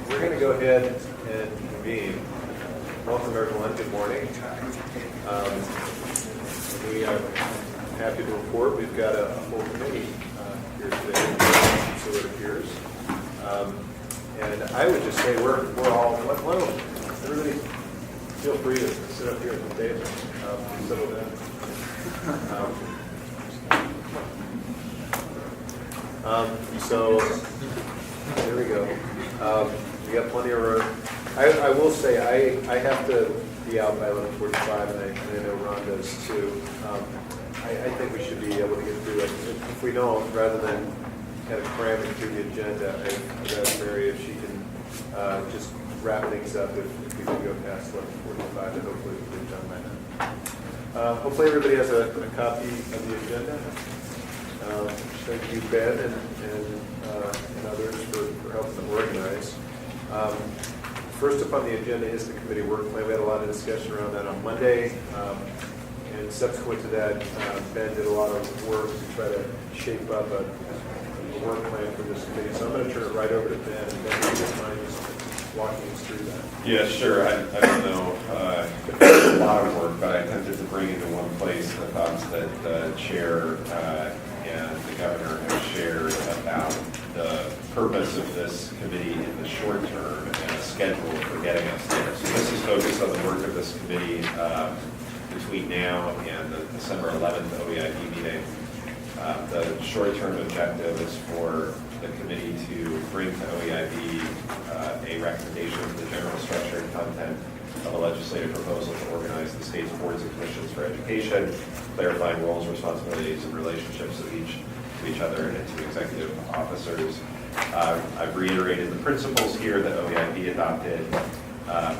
We're going to go ahead and convene. Welcome everyone, good morning. We are happy to report we've got a full committee here today, so it appears. And I would just say we're all, why don't everybody feel free to sit up here at the table, settle down. So there we go. We got plenty of room. I will say I have to be out by 11:45, and I know Ron does too. I think we should be able to get through it. If we don't, rather than kind of cramming through the agenda, I'd ask Mary if she can just wrap things up if we can go past 11:45, and hopefully we'll get done by then. Hopefully everybody has a copy of the agenda. Thank you, Ben, and others for helping them organize. First up on the agenda is the committee work plan. We had a lot of discussion around that on Monday. And subsequent to that, Ben did a lot of work to try to shape up a work plan for this committee. So I'm going to turn it right over to Ben, and Ben, if you don't mind just walking us through that. Yeah, sure. I don't know if it's a lot of work, but I attempted to bring into one place the thoughts that the chair and the governor have shared about the purpose of this committee in the short term and a schedule for getting us there. So this is focused on the work of this committee between now and the December 11th OEIB meeting. The short-term objective is for the committee to bring to OEIB a recommendation for the general structure and content of a legislative proposal to organize the state's boards and commissions for education, clarifying roles, responsibilities, and relationships of each other and to executive officers. I've reiterated the principles here that OEIB adopted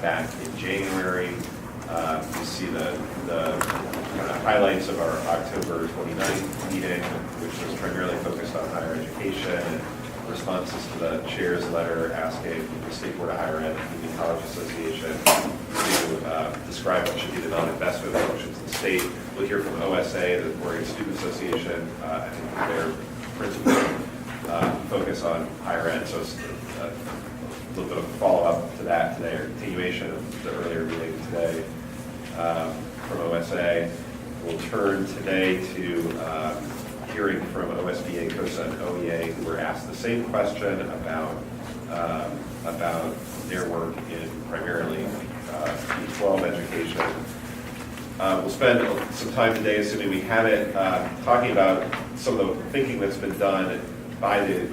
back in January. You see the kind of highlights of our October 29th meeting, which was primarily focused on higher education and responses to the chair's letter asking the State Board of Higher Ed and Community College Association to describe what should be the non-investment functions of the state. We'll hear from OSA, the Oregon Student Association. I think their principal focus on higher ed. So it's a little bit of a follow-up to that today, or continuation of the earlier meeting today from OSA. We'll turn today to hearing from OSBA, COSA, and OEA, who were asked the same question about their work in primarily K-12 education. We'll spend some time today, assuming we have it, talking about some of the thinking that's been done by the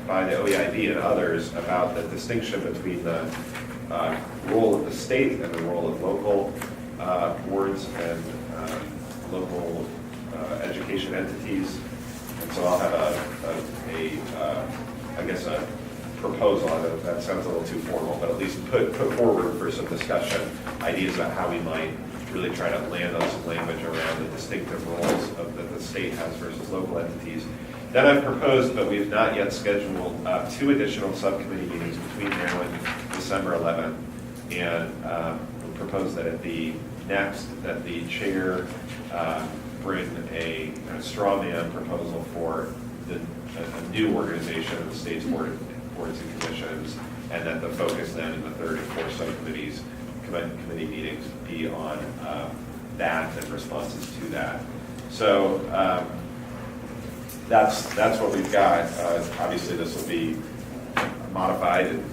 OEIB and others about the distinction between the role of the state and the role of local boards and local education entities. And so I'll have a proposal. I know that sounds a little too formal, but at least put forward for some discussion ideas about how we might really try to land on some language around the distinctive roles that the state has versus local entities. Then I've proposed, but we've not yet scheduled, 2 additional subcommittee meetings between now and December 11th. And we'll propose that at the next, that the chair bring a straw man proposal for a new organization of the state's boards and commissions, and that the focus then in the 3rd and 4th subcommittees, committee meetings, be on that and responses to that. So that's what we've got. Obviously, this will be modified and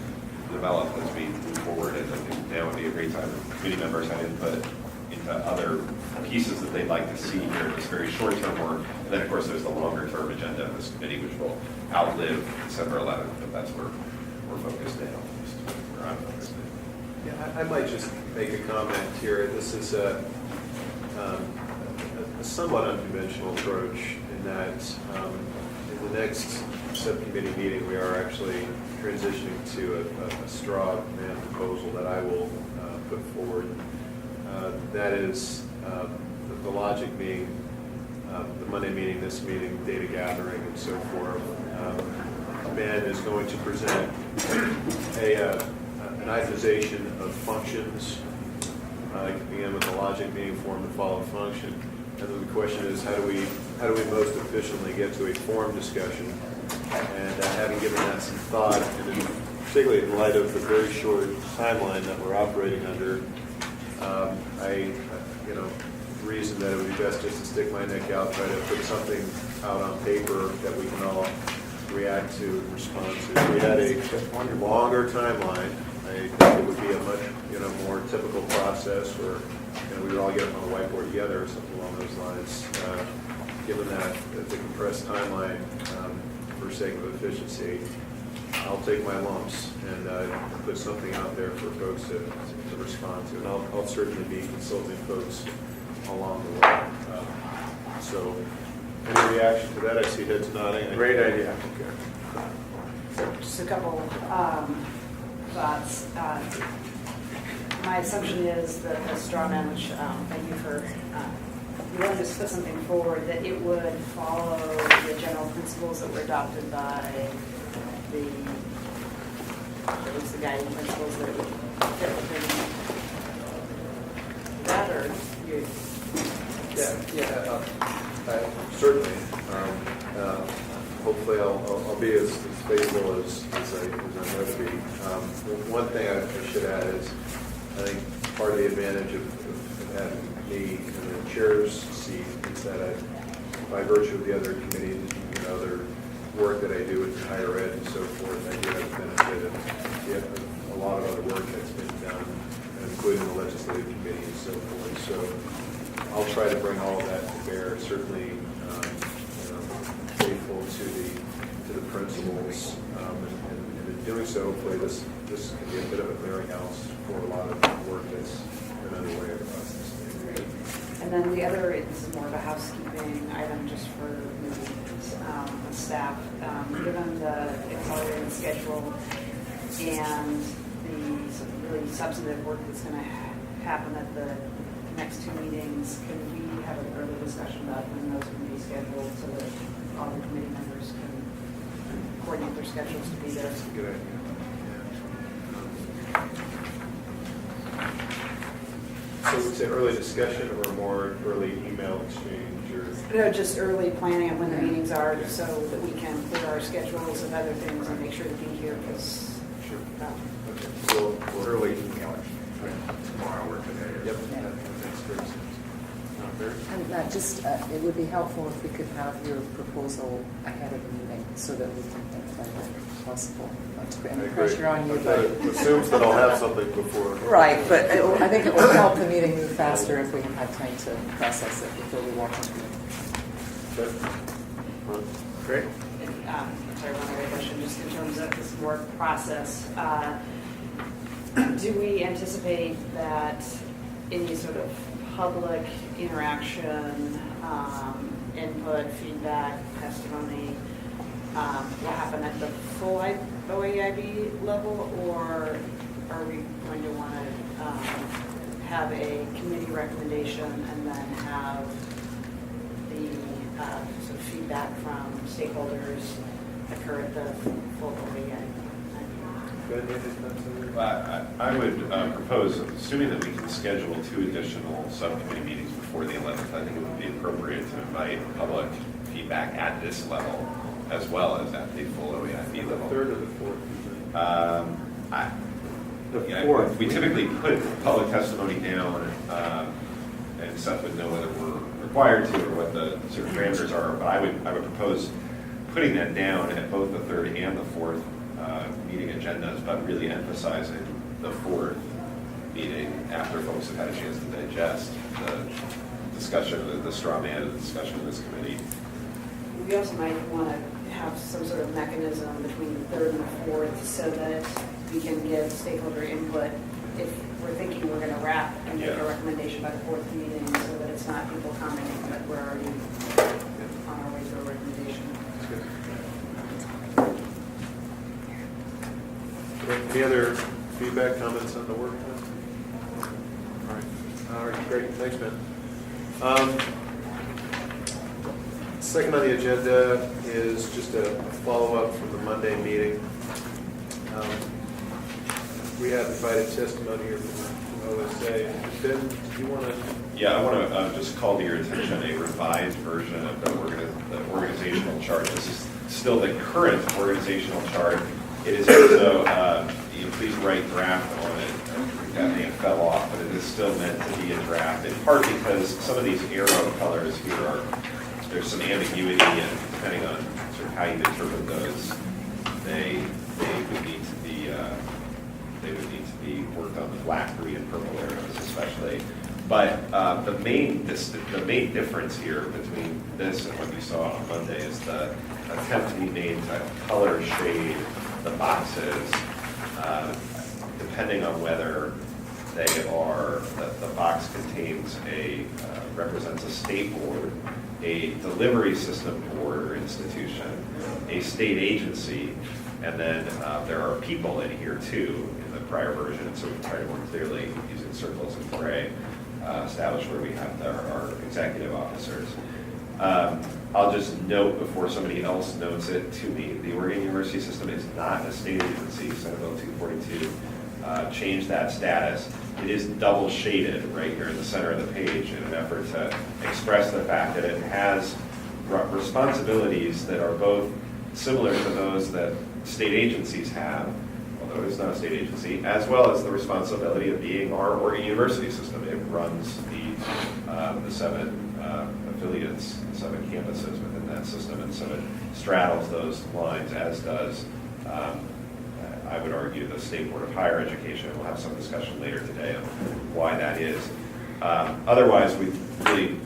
developed as we move forward, and I think now would be a great time for committee members have input into other pieces that they'd like to see here in this very short-term work. And then, of course, there's the longer-term agenda of this committee, which will outlive December 11th, but that's where we're focused now. Where I'm focused now. Yeah, I might just make a comment here. This is a somewhat unconventional approach in that in the next subcommittee meeting, we are actually transitioning to a straw man proposal that I will put forward. That is the logic being the Monday meeting, this meeting, data gathering, and so forth. Ben is going to present an itemization of functions. Again, with the logic being form to follow function. And then the question is, how do we most efficiently get to a forum discussion? And having given that some thought, and then particularly in light of the very short timeline that we're operating under, reason that it would be best just to stick my neck out, try to put something out on paper that we can all react to and respond to. If we had a longer timeline, I think it would be a much, more typical process where, we would all get up on a whiteboard together or something along those lines. Given that the compressed timeline, for sake of efficiency, I'll take my lumps and put something out there for folks to respond to. And I'll certainly be consulting folks along the way. So, any reaction to that? I see heads nodding. Great idea. Okay. So just a couple thoughts. My assumption is that the straw man, which thank you for you wanted to put something forward, that it would follow the general principles that were adopted by at least the guiding principles that it would fit within that, or you? Certainly. Hopefully I'll be as faithful as I know to be. One thing I should add is I think part of the advantage of having me in the chair's seat is that by virtue of the other committees, other work that I do with higher ed and so forth, I do have the benefit of a lot of other work that's been done, including the legislative committee and so forth. So I'll try to bring all of that to bear, certainly faithful to the principles, and in doing so, hopefully this can be a bit of a clearinghouse for a lot of work that's been underway across the state. And then the other, this is more of a housekeeping item just for maybe staff. Given the accelerated schedule and the sort of really substantive work that's going to happen at the next two meetings, can we have an early discussion about when those can be scheduled so that all the committee members can coordinate their schedules to be there? That's a good idea. So would say early discussion or more early email exchange or? No, just early planning of when the meetings are so that we can clear our schedules of other things and make sure to be here because. Sure. Okay. So we'll early email Tomorrow or today. Yep. That makes great sense. Mary? And just, it would be helpful if we could have your proposal ahead of the meeting so that we can think about it if possible. Not to put any pressure on you, but. It assumes that I'll have something before. Right, but I think it will help the meeting move faster if we have had time to process it before we walk into it. Okay. Great. Sorry, one other question, just in terms of this work process. Do we anticipate that any sort of public interaction, input, feedback, testimony will happen at the full OEIB level, or are we going to want to have a committee recommendation and then have the sort of feedback from stakeholders occur at the full OEIB? I would propose, assuming that we can schedule 2 additional subcommittee meetings before the 11th, I think it would be appropriate to invite public feedback at this level as well as at the full OEIB The level. third or the fourth? The fourth. We typically put public testimony down, and Seth would know whether we're required to or what the sort of parameters are. But I would propose putting that down at both the third and the fourth meeting agendas, but really emphasizing the fourth meeting after folks have had a chance to digest the discussion, the straw man, the discussion of this committee. We also might want to have some sort of mechanism between the third and the fourth so that we can give stakeholder input if we're thinking we're going to wrap and make a recommendation by the fourth meeting so that it's not people commenting that we're already on our way to a recommendation. Any other feedback, comments on the work? All right, great, thanks, Ben. Second on the agenda is just a follow-up from the Monday meeting. We have invited testimony here from OSA. Ben, do you want to? Yeah, I want to just call to your attention a revised version of the organizational chart. This is still the current organizational chart. It is also still meant to be a draft, in part because some of these arrow colors here there's some ambiguity, and depending on sort of how you interpret those, they would need to be worked on the black, green, and purple arrows especially. But the main difference here between this and what you saw on Monday is the attempt to be made to color shade the boxes depending on whether they are, the box contains represents a state board, a delivery system board or institution, a state agency, and then there are people in here too in the prior version, so we try to more clearly, using circles and gray, establish where we have our executive officers. I'll just note before somebody else notes it to me, the Oregon University System is not a state agency. Senate Bill 242 changed that status. It is double shaded right here in the center of the page in an effort to express the fact that it has responsibilities that are both similar to those that state agencies have, although it's not a state agency, as well as the responsibility of being our Oregon University System. It runs the 7 affiliates, 7 campuses within that system, and so it straddles those lines, as does, I would argue, the State Board of Higher Education. We'll have some discussion later today on why that is. Otherwise, we really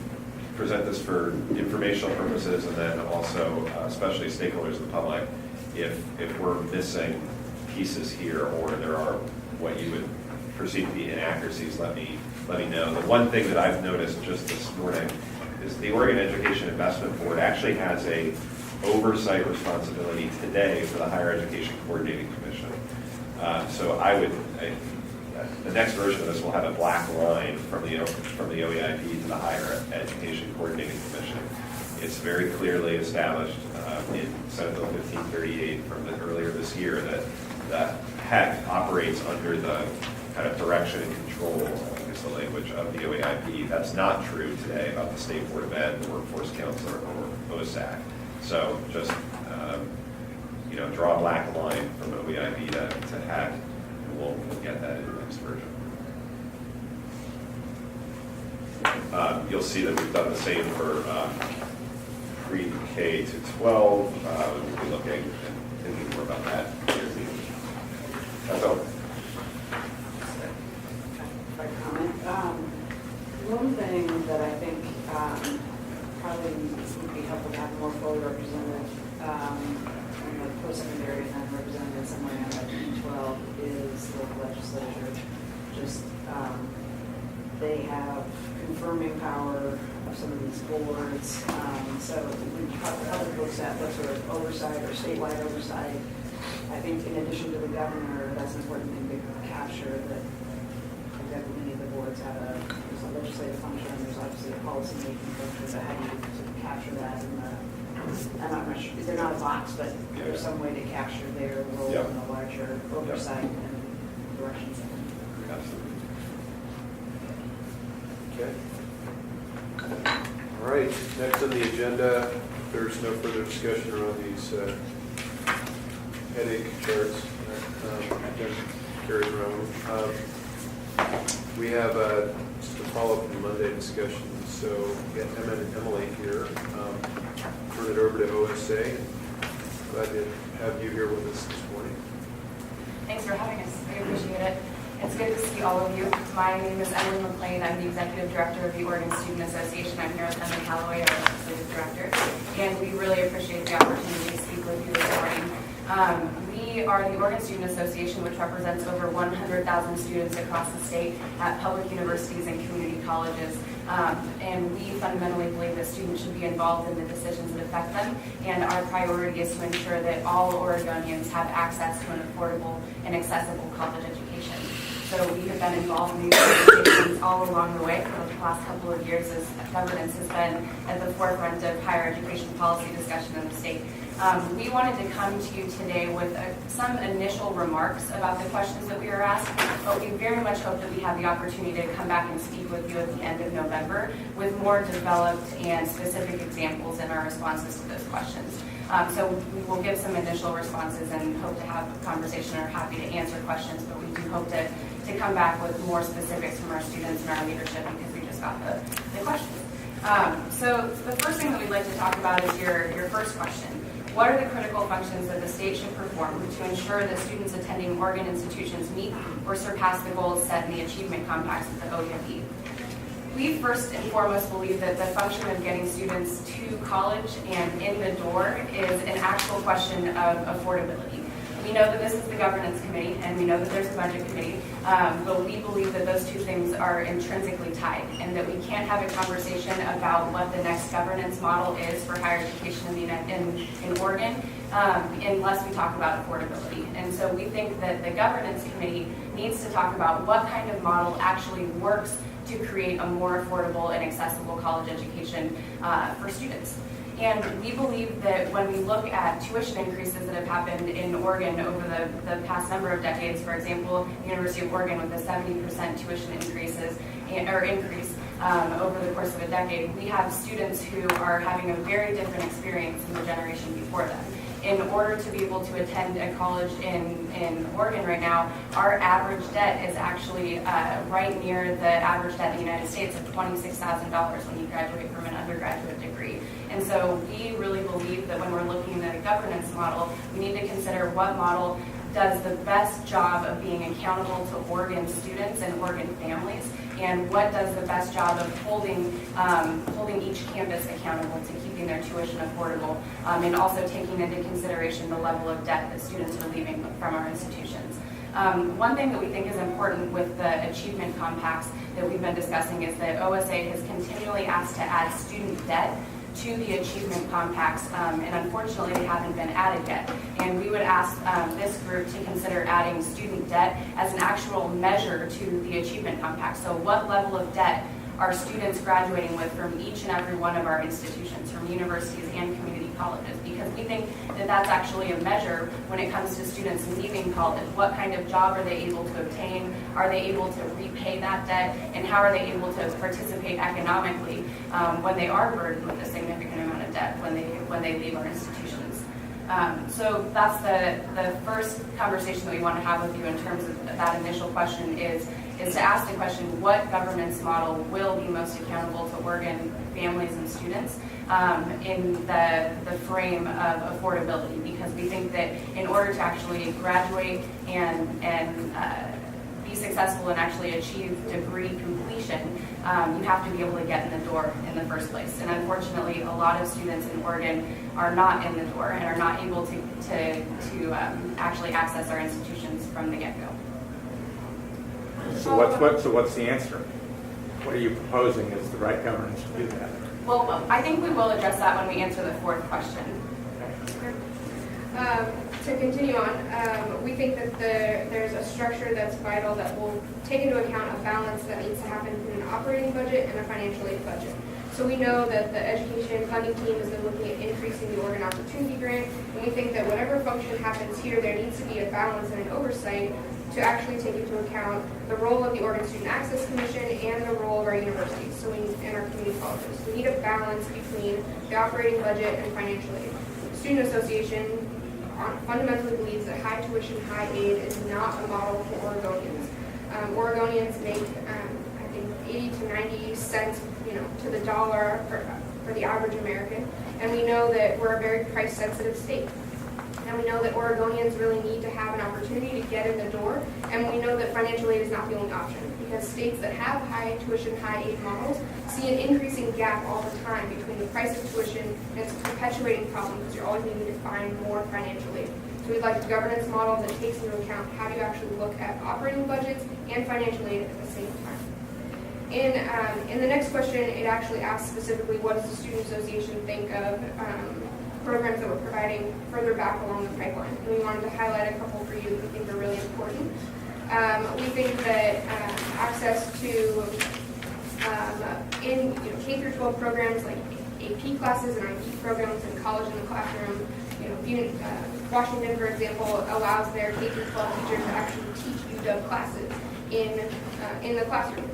present this for informational purposes, and then also, especially stakeholders in the public, if we're missing pieces here or there are what you would perceive to be inaccuracies, let me know. The one thing that I've noticed just this morning is the Oregon Education Investment Board actually has a oversight responsibility today for the Higher Education Coordinating Commission. So the next version of this will have a black line from the OEIB to the Higher Education Coordinating Commission. It's very clearly established in Senate Bill 1538 from earlier this year that HEC operates under the kind of direction and control, I think is the language, of the OEIB. That's not true today about the State Board of Ed, the Workforce Council, or OSAC. So just draw a black line from OEIB to HEC, and we'll get that in the next version. You'll see that we've done the same for pre-K to 12. We'll be looking and thinking more about that here. That's all. If I comment, one thing that I think probably would be helpful to have more fully represented, post-secondary and then represented somewhere in that P12 is the legislature. Just they have confirming power of some of these boards. So when other folks at what sort of oversight or statewide oversight, I think in addition to the governor, that's an important thing to capture, that exactly many of the boards have there's a legislative function, there's obviously a policy-making function, but how do you sort of capture that in the, I'm not sure, they're not a box, but there's some way to capture their role in the larger oversight and directions. Absolutely. Okay. All right, next on the agenda, there's no further discussion around these headache charts that carried around. We have just a follow-up from Monday discussion, so we got Emma and Emily here. Turn it over to OSA. Glad to have you here with us this morning. Thanks for having us. I appreciate it. It's good to see all of you. My name is Emily McLean. I'm the Executive Director of the Oregon Student Association. I'm here with Emily Calloway, our Legislative Director, and we really appreciate the opportunity to speak with you this morning. We are the Oregon Student Association, which represents over 100,000 students across the state at public universities and community colleges. And we fundamentally believe that students should be involved in the decisions that affect them. And our priority is to ensure that all Oregonians have access to an affordable and accessible college education. So we have been involved in these conversations all along the way for the past couple of years as governance has been at the forefront of higher education policy discussion in the state. We wanted to come to you today with some initial remarks about the questions that we were asked, but we very much hope that we have the opportunity to come back and speak with you at the end of November with more developed and specific examples in our responses to those questions. So we will give some initial responses and hope to have a conversation or happy to answer questions, but we do hope to to come back with more specifics from our students and our leadership because we just got the questions. So the first thing that we'd like to talk about is your first question. What are the critical functions that the state should perform to ensure that students attending Oregon institutions meet or surpass the goals set in the achievement compacts of the OEIB? We first and foremost believe that the function of getting students to college and in the door is an actual question of affordability. We know that this is the governance committee, and we know that there's a budget committee, but we believe that those two things are intrinsically tied, and that we can't have a conversation about what the next governance model is for higher education in Oregon unless we talk about affordability. And so we think that the governance committee needs to talk about what kind of model actually works to create a more affordable and accessible college education for students. And we believe that when we look at tuition increases that have happened in Oregon over the past number of decades, for example, the University of Oregon with a 70% tuition increase over the course of a decade, we have students who are having a very different experience than the generation before them. In order to be able to attend a college in Oregon right now, our average debt is actually right near the average debt in the United States of $26,000 when you graduate from an undergraduate degree. And so we really believe that when we're looking at a governance model, we need to consider what model does the best job of being accountable to Oregon students and Oregon families, and what does the best job of holding each campus accountable to keeping their tuition affordable, and also taking into consideration the level of debt that students are leaving from our institutions. One thing that we think is important with the achievement compacts that we've been discussing is that OSA has continually asked to add student debt to the achievement compacts, and unfortunately they haven't been added yet. And we would ask this group to consider adding student debt as an actual measure to the achievement compact. So what level of debt are students graduating with from each and every one of our institutions, from universities and community colleges? Because we think that that's actually a measure when it comes to students leaving college. What kind of job are they able to obtain? Are they able to repay that debt? And how are they able to participate economically when they are burdened with a significant amount of debt when they leave our institutions? So that's the first conversation that we want to have with you in terms of that initial question is to ask the question, what governance model will be most accountable to Oregon families and students in the frame of affordability? Because we think that in order to actually graduate and be successful and actually achieve degree completion, you have to be able to get in the door in the first place. And unfortunately, a lot of students in Oregon are not in the door and are not able to actually access our institutions from the get-go. So what's the answer? What are you proposing is the right governance to do that? Well, I think we will address that when we answer the fourth question. To continue on, we think that there's a structure that's vital that will take into account a balance that needs to happen between an operating budget and a financial aid budget. So we know that the education funding team has been looking at increasing the Oregon Opportunity Grant, and we think that whatever function happens here, there needs to be a balance and an oversight to actually take into account the role of the Oregon Student Access Commission and the role of our universities, and our community colleges. We need a balance between the operating budget and financial aid. The Student Association fundamentally believes that high tuition, high aid is not a model for Oregonians. Oregonians make, I think, 80 to 90 cents, to the dollar for the average American, and we know that we're a very price-sensitive state. And we know that Oregonians really need to have an opportunity to get in the door, and we know that financial aid is not the only option, because states that have high tuition, high aid models see an increasing gap all the time between the price of tuition, and it's a perpetuating problem because you're always needing to find more financial aid. So we'd like a governance model that takes into account how do you actually look at operating budgets and financial aid at the same time. In the next question, it actually asks specifically what does the Student Association think of programs that we're providing further back along the pipeline. And we wanted to highlight a couple for you that we think are really important. We think that access to in K through 12 programs like AP classes and IP programs in college in the classroom. Washington, for example, allows their K through 12 teachers to actually teach UW classes in the classroom.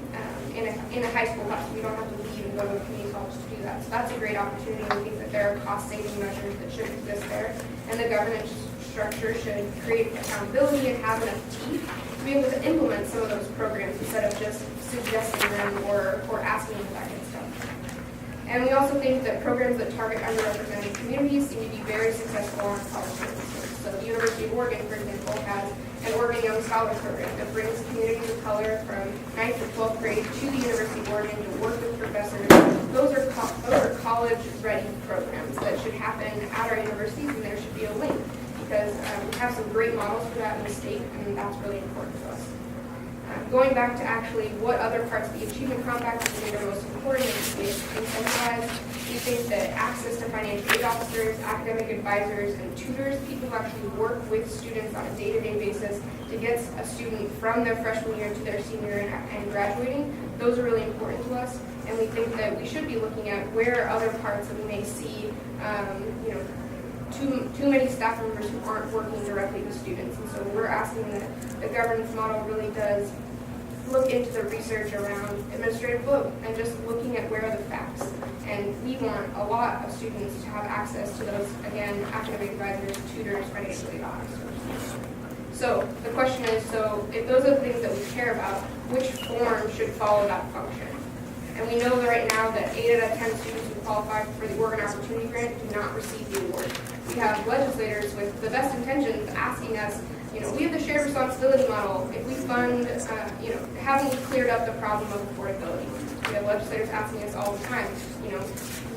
In a high school classroom, you don't have to leave and go to a community college to do that. So that's a great opportunity. We think that there are cost-saving measures that should exist there, and the governance structure should create accountability and have enough teeth to be be able to implement some of those programs instead of just suggesting them or asking if that gets done. And we also think that programs that target underrepresented communities seem to be very successful on college campuses. So the University of Oregon, for example, has an Oregon Young Scholar program that brings communities of color from 9th to 12th grade to the University of Oregon to work with professors. Those are college-ready programs that should happen at our universities, and there should be a link because we have some great models for that in the state, and that's really important to us. Going back to actually what other parts of the Achievement Compact we think are most important and to be incentivized, we think that access to financial aid officers, academic advisors, and tutors, people who actually work with students on a day-to-day basis to get a student from their freshman year to their senior and graduating, those are really important to us. And we think that we should be looking at where are other parts that we may see, too many staff members who aren't working directly with students. And so we're asking that the governance model really does look into the research around administrative load and just looking at where are the facts. And we want a lot of students to have access to those, again, academic advisors, tutors, financial aid officers. So the question is, so if those are the things that we care about, which form should follow that function? And we know that right now that 8 out of 10 students who qualify for the Oregon Opportunity Grant do not receive the award. We have legislators with the best intentions asking us, we have the shared responsibility model. If we fund, haven't we cleared up the problem of affordability? We have legislators asking us all the time,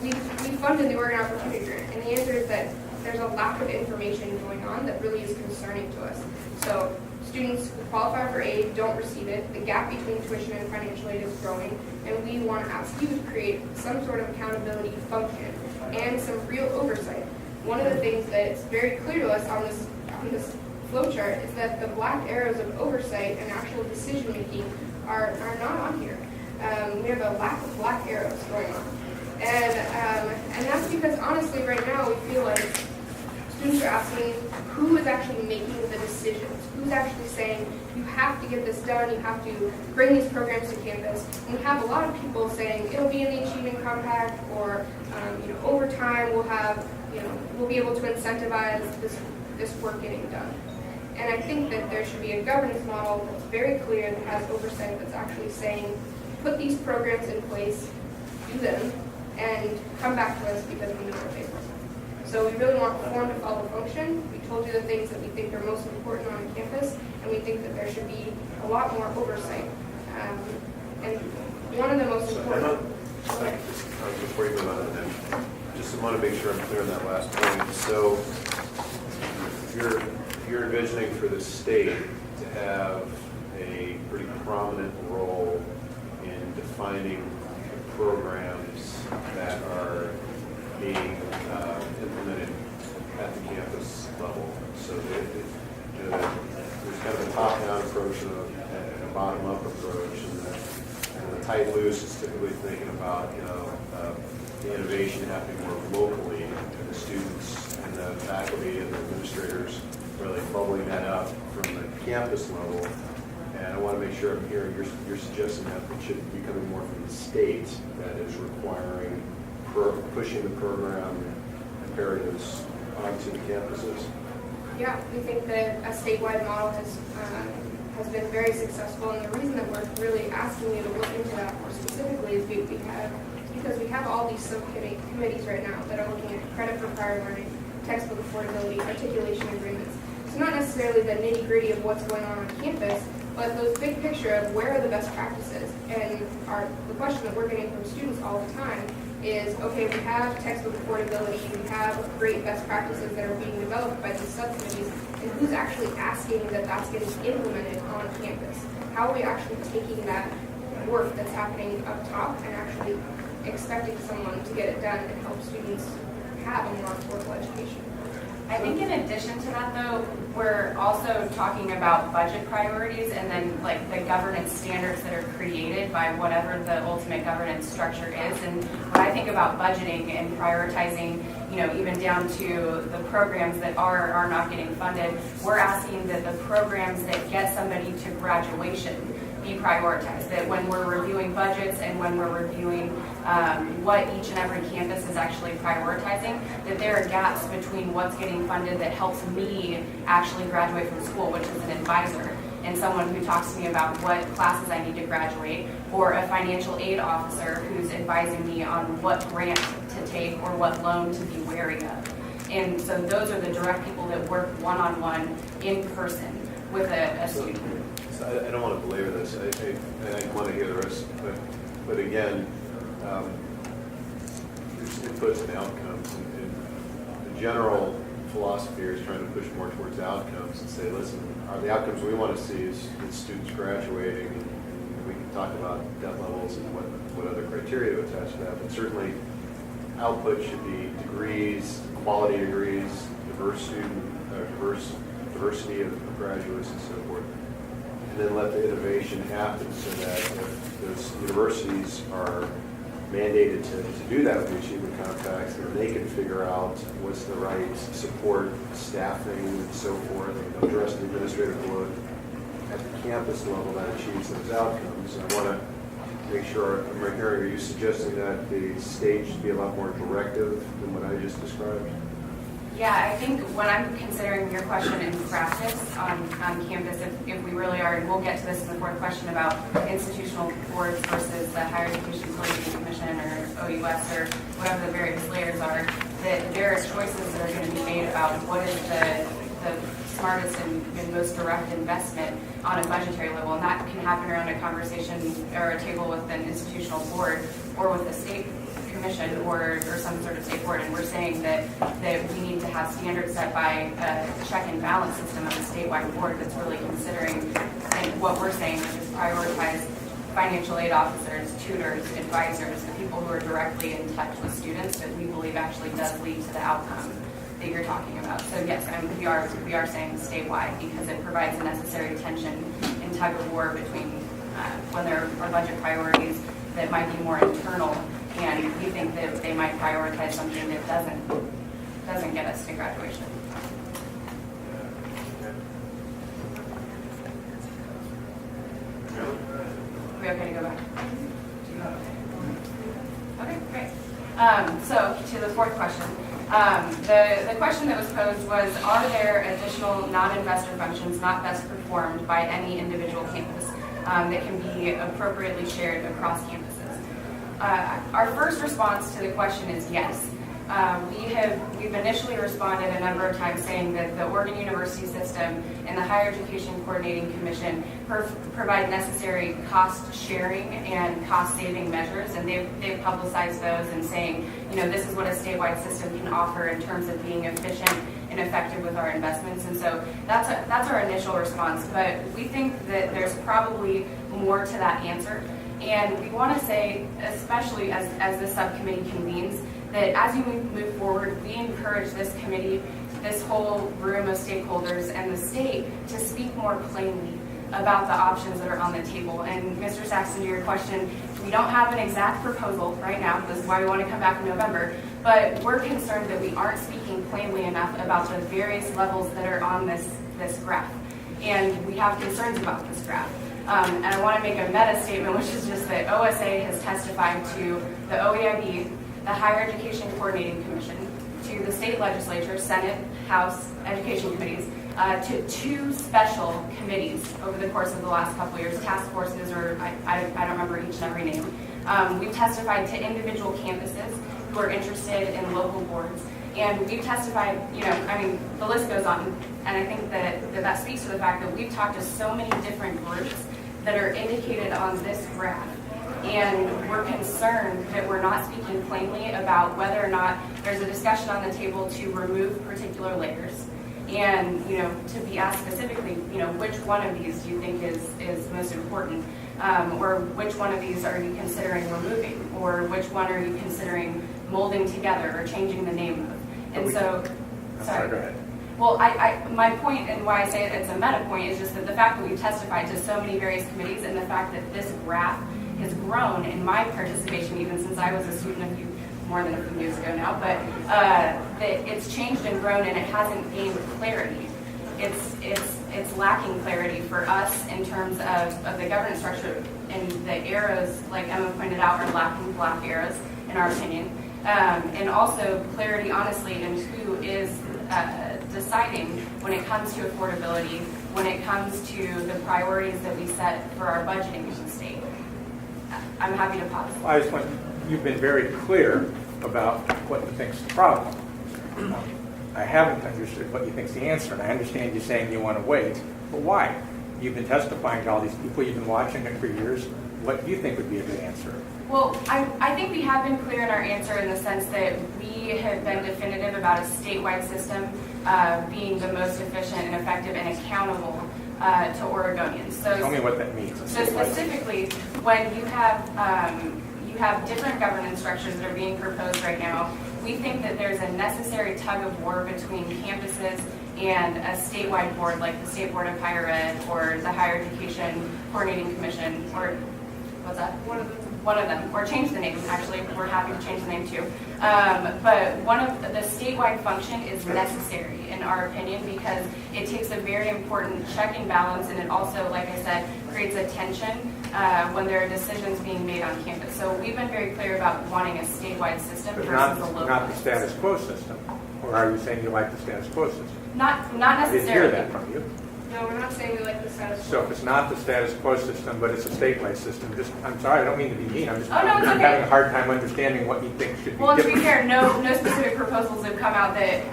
we funded the Oregon Opportunity Grant, and the answer is that there's a lack of information going on that really is concerning to us. So students who qualify for aid don't receive it. The gap between tuition and financial aid is growing, and we want to ask you to create some sort of accountability function and some real oversight. One of the things that is very clear to us on this flowchart is that the black arrows of oversight and actual decision making are not on here. We have a lack of black arrows going on, and that's because honestly, right now we feel like students are asking who is actually making the decisions, who's actually saying you have to get this done, you have to bring these programs to campus. And we have a lot of people saying it'll be in the Achievement Compact, or over time we'll be able to incentivize this work getting done. And I think that there should be a governance model that's very clear, that has oversight, that's actually saying, put these programs in place, do them, and come back to us because we know what they work. So we really want form to follow function. We told you the things that we think are most important on campus, and we think that there should be a lot more oversight. And one of the most important... Before you move on, I just want to make sure I'm clear on that last point. So you're envisioning for the state to have a pretty prominent role in defining the programs that are being implemented at the campus level. So there's kind of a top-down approach and a bottom-up approach, and the tight loose is typically thinking about the innovation happening more locally, and the students and the faculty and the administrators really bubbling that up from the campus level. And I want to make sure I'm hearing you're suggesting that it should be coming more from the state that is requiring pushing the program imperatives onto the campuses. Yeah, we think that a statewide model has been very successful, and the reason that we're really asking you to look into that more specifically is because we have all these subcommittees right now that are looking at credit for prior learning, textbook affordability, articulation agreements. So not necessarily the nitty-gritty of what's going on campus, but those big picture of where are the best practices. And the question that we're getting from students all the time is, okay, we have textbook affordability, we have great best practices that are being developed by these subcommittees, and who's actually asking that that's getting implemented on campus? How are we actually taking that work that's happening up top and actually expecting someone to get it done and help students have a more affordable education? I think in addition to that, though, we're also talking about budget priorities and then like the governance standards that are created by whatever the ultimate governance structure is. And when I think about budgeting and prioritizing, even down to the programs that are not getting funded, we're asking that the programs that get somebody to graduation be prioritized, that when we're reviewing budgets and when we're reviewing what each and every campus is actually prioritizing, that there are gaps between what's getting funded that helps me actually graduate from school, which is an advisor, and someone who talks to me about what classes I need to graduate, or a financial aid officer who's advising me on what grant to take or what loan to be wary of. And so those are the direct people that work one-on-one in person with a student. So I don't want to belabor this, I want to hear the rest, but again, there's inputs and outcomes, and the general philosophy here is trying to push more towards outcomes and say, listen, the outcomes we want to see is students graduating, and we can talk about debt levels and what other criteria to attach to that, but certainly output should be degrees, quality degrees, diversity of graduates and so forth. And then let the innovation happen so that if those universities are mandated to do that with the achievement compacts, then they can figure out what's the right support, staffing, and so forth, and address the administrative load at the campus level that achieves those outcomes. I want to make sure I'm right here. Are you suggesting that the state should be a lot more directive than what I just described? Yeah, I think when I'm considering your question in practice on campus, if we really are, and we'll get to this in the fourth question about institutional boards versus the Higher Education Coordinating Commission or OUS or whatever the various layers are, that there are choices that are going to be made about what is the smartest and most direct investment on a budgetary level, and that can happen around a conversation or a table with an institutional board or with a state commission or some sort of state board, and we're saying that we need to have standards set by a check and balance system of a statewide board that's really considering, and what we're saying is prioritize financial aid officers, tutors, advisors, the people who are directly in touch with students that we believe actually does lead to the outcome that you're talking about. So yes, we are saying statewide because it provides a necessary tension and tug of war between when there are budget priorities that might be more internal, and we think that they might prioritize something that doesn't get us to graduation. Are we okay to go back? Okay, great. So to the fourth question. The question that was posed was, are there additional non-investor functions not best performed by any individual campus that can be appropriately shared across campuses? Our first response to the question is yes. We've initially responded a number of times saying that the Oregon University System and the Higher Education Coordinating Commission provide necessary cost sharing and cost saving measures, and they've publicized those and saying, this is what a statewide system can offer in terms of being efficient and effective with our investments. And so that's our initial response, but we think that there's probably more to that answer. And we want to say, especially as the subcommittee convenes, that as you move forward, we encourage this committee, this whole room of stakeholders, and the state to speak more plainly about the options that are on the table. And Mr. Saxon, to your question, we don't have an exact proposal right now. This is why we want to come back in November. But we're concerned that we aren't speaking plainly enough about the various levels that are on this graph. And we have concerns about this graph. And I want to make a meta statement, which is just that OSA has testified to the OEIB, the Higher Education Coordinating Commission, to the state legislature, Senate, House Education Committees, to 2 special committees over the course of the last couple of years, task forces, or I don't remember each and every name. We've testified to individual campuses who are interested in local boards. And we've testified, the list goes on. And I think that speaks to the fact that we've talked to so many different groups that are indicated on this graph. And we're concerned that we're not speaking plainly about whether or not there's a discussion on the table to remove particular layers. And, to be asked specifically, which one of these do you think is most important? Or which one of these are you considering removing? Or which one are you considering molding together or changing the name of? And so, sorry. Go ahead. Well, my point and why I say it's a meta point is just that the fact that we've testified to so many various committees and the fact that this graph has grown in my participation, even since I was a student more than a few years ago now, but that it's changed and grown and it hasn't gained clarity. It's lacking clarity for us in terms of the governance structure, and the arrows, like Emma pointed out, are lacking black arrows in our opinion, and also clarity, honestly, in who is deciding when it comes to affordability when it comes to the priorities that we set for our budgeting in the state. I'm happy to pause. I just want, you've been very clear about what you think's the problem. I haven't understood what you think's the answer, and I understand you saying you want to wait, but why? You've been testifying to all these people, you've been watching it for years. What do you think would be a good answer? Well, I think we have been clear in our answer in the sense that we have been definitive about a statewide system being the most efficient and effective and accountable to Oregonians. So Tell me what that means. So specifically, when you have different governance structures that are being proposed right now, we think that there's a necessary tug of war between campuses and a statewide board like the State Board of Higher Ed or the Higher Education Coordinating Commission, or what's that? One of them, or change the name, actually. We're happy to change the name too. But one of the statewide function is necessary, in our opinion, because it takes a very important check and balance, and it also, like I said, creates a tension when there are decisions being made on campus. So we've been very clear about wanting a statewide system But versus a local. not the status quo system. Or are you saying you like the status quo system? Not I didn't hear necessarily. that from you. No, we're not saying we like the status quo. So if it's not the status quo system, but it's a statewide system, I'm sorry, I don't mean to be mean, I'm just Oh, no, it's I'm okay. having a hard time understanding what you think should be Well, and to be different. fair, no specific proposals have come out that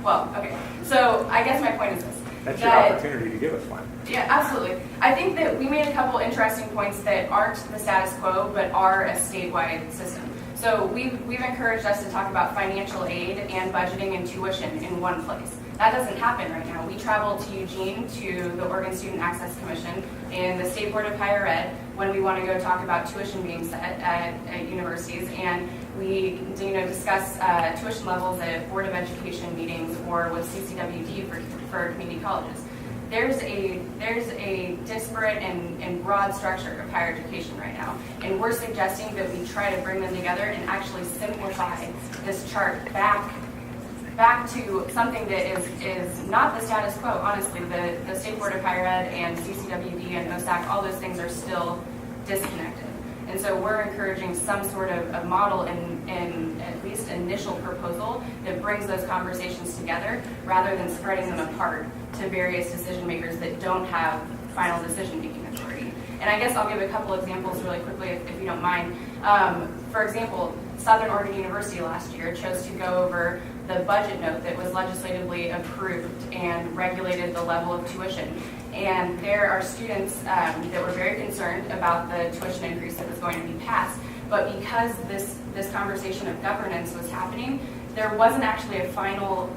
well, okay. So I guess my point is this. That's your that- opportunity to give us one. Yeah, absolutely. I think that we made a couple interesting points that aren't the status quo, but are a statewide system. So we've encouraged us to talk about financial aid and budgeting and tuition in one place. That doesn't happen right now. We travel to Eugene to the Oregon Student Access Commission and the State Board of Higher Ed when we want to go talk about tuition being set at universities, and we discuss tuition levels at Board of Education meetings or with CCWD for community colleges. There's a disparate and broad structure of higher education right now, and we're suggesting that we try to bring them together and actually simplify this chart back to something that is not the status quo. Honestly, the State Board of Higher Ed and CCWD and OSAC, all those things are still disconnected. And so we're encouraging some sort of a model and at least initial proposal that brings those conversations together rather than spreading them apart to various decision makers that don't have final decision-making authority. And I guess I'll give a couple examples really quickly if you don't mind. For example, Southern Oregon University last year chose to go over the budget note that was legislatively approved and regulated the level of tuition. And there are students that were very concerned about the tuition increase that was going to be passed. But because this conversation of governance was happening, there wasn't actually a final,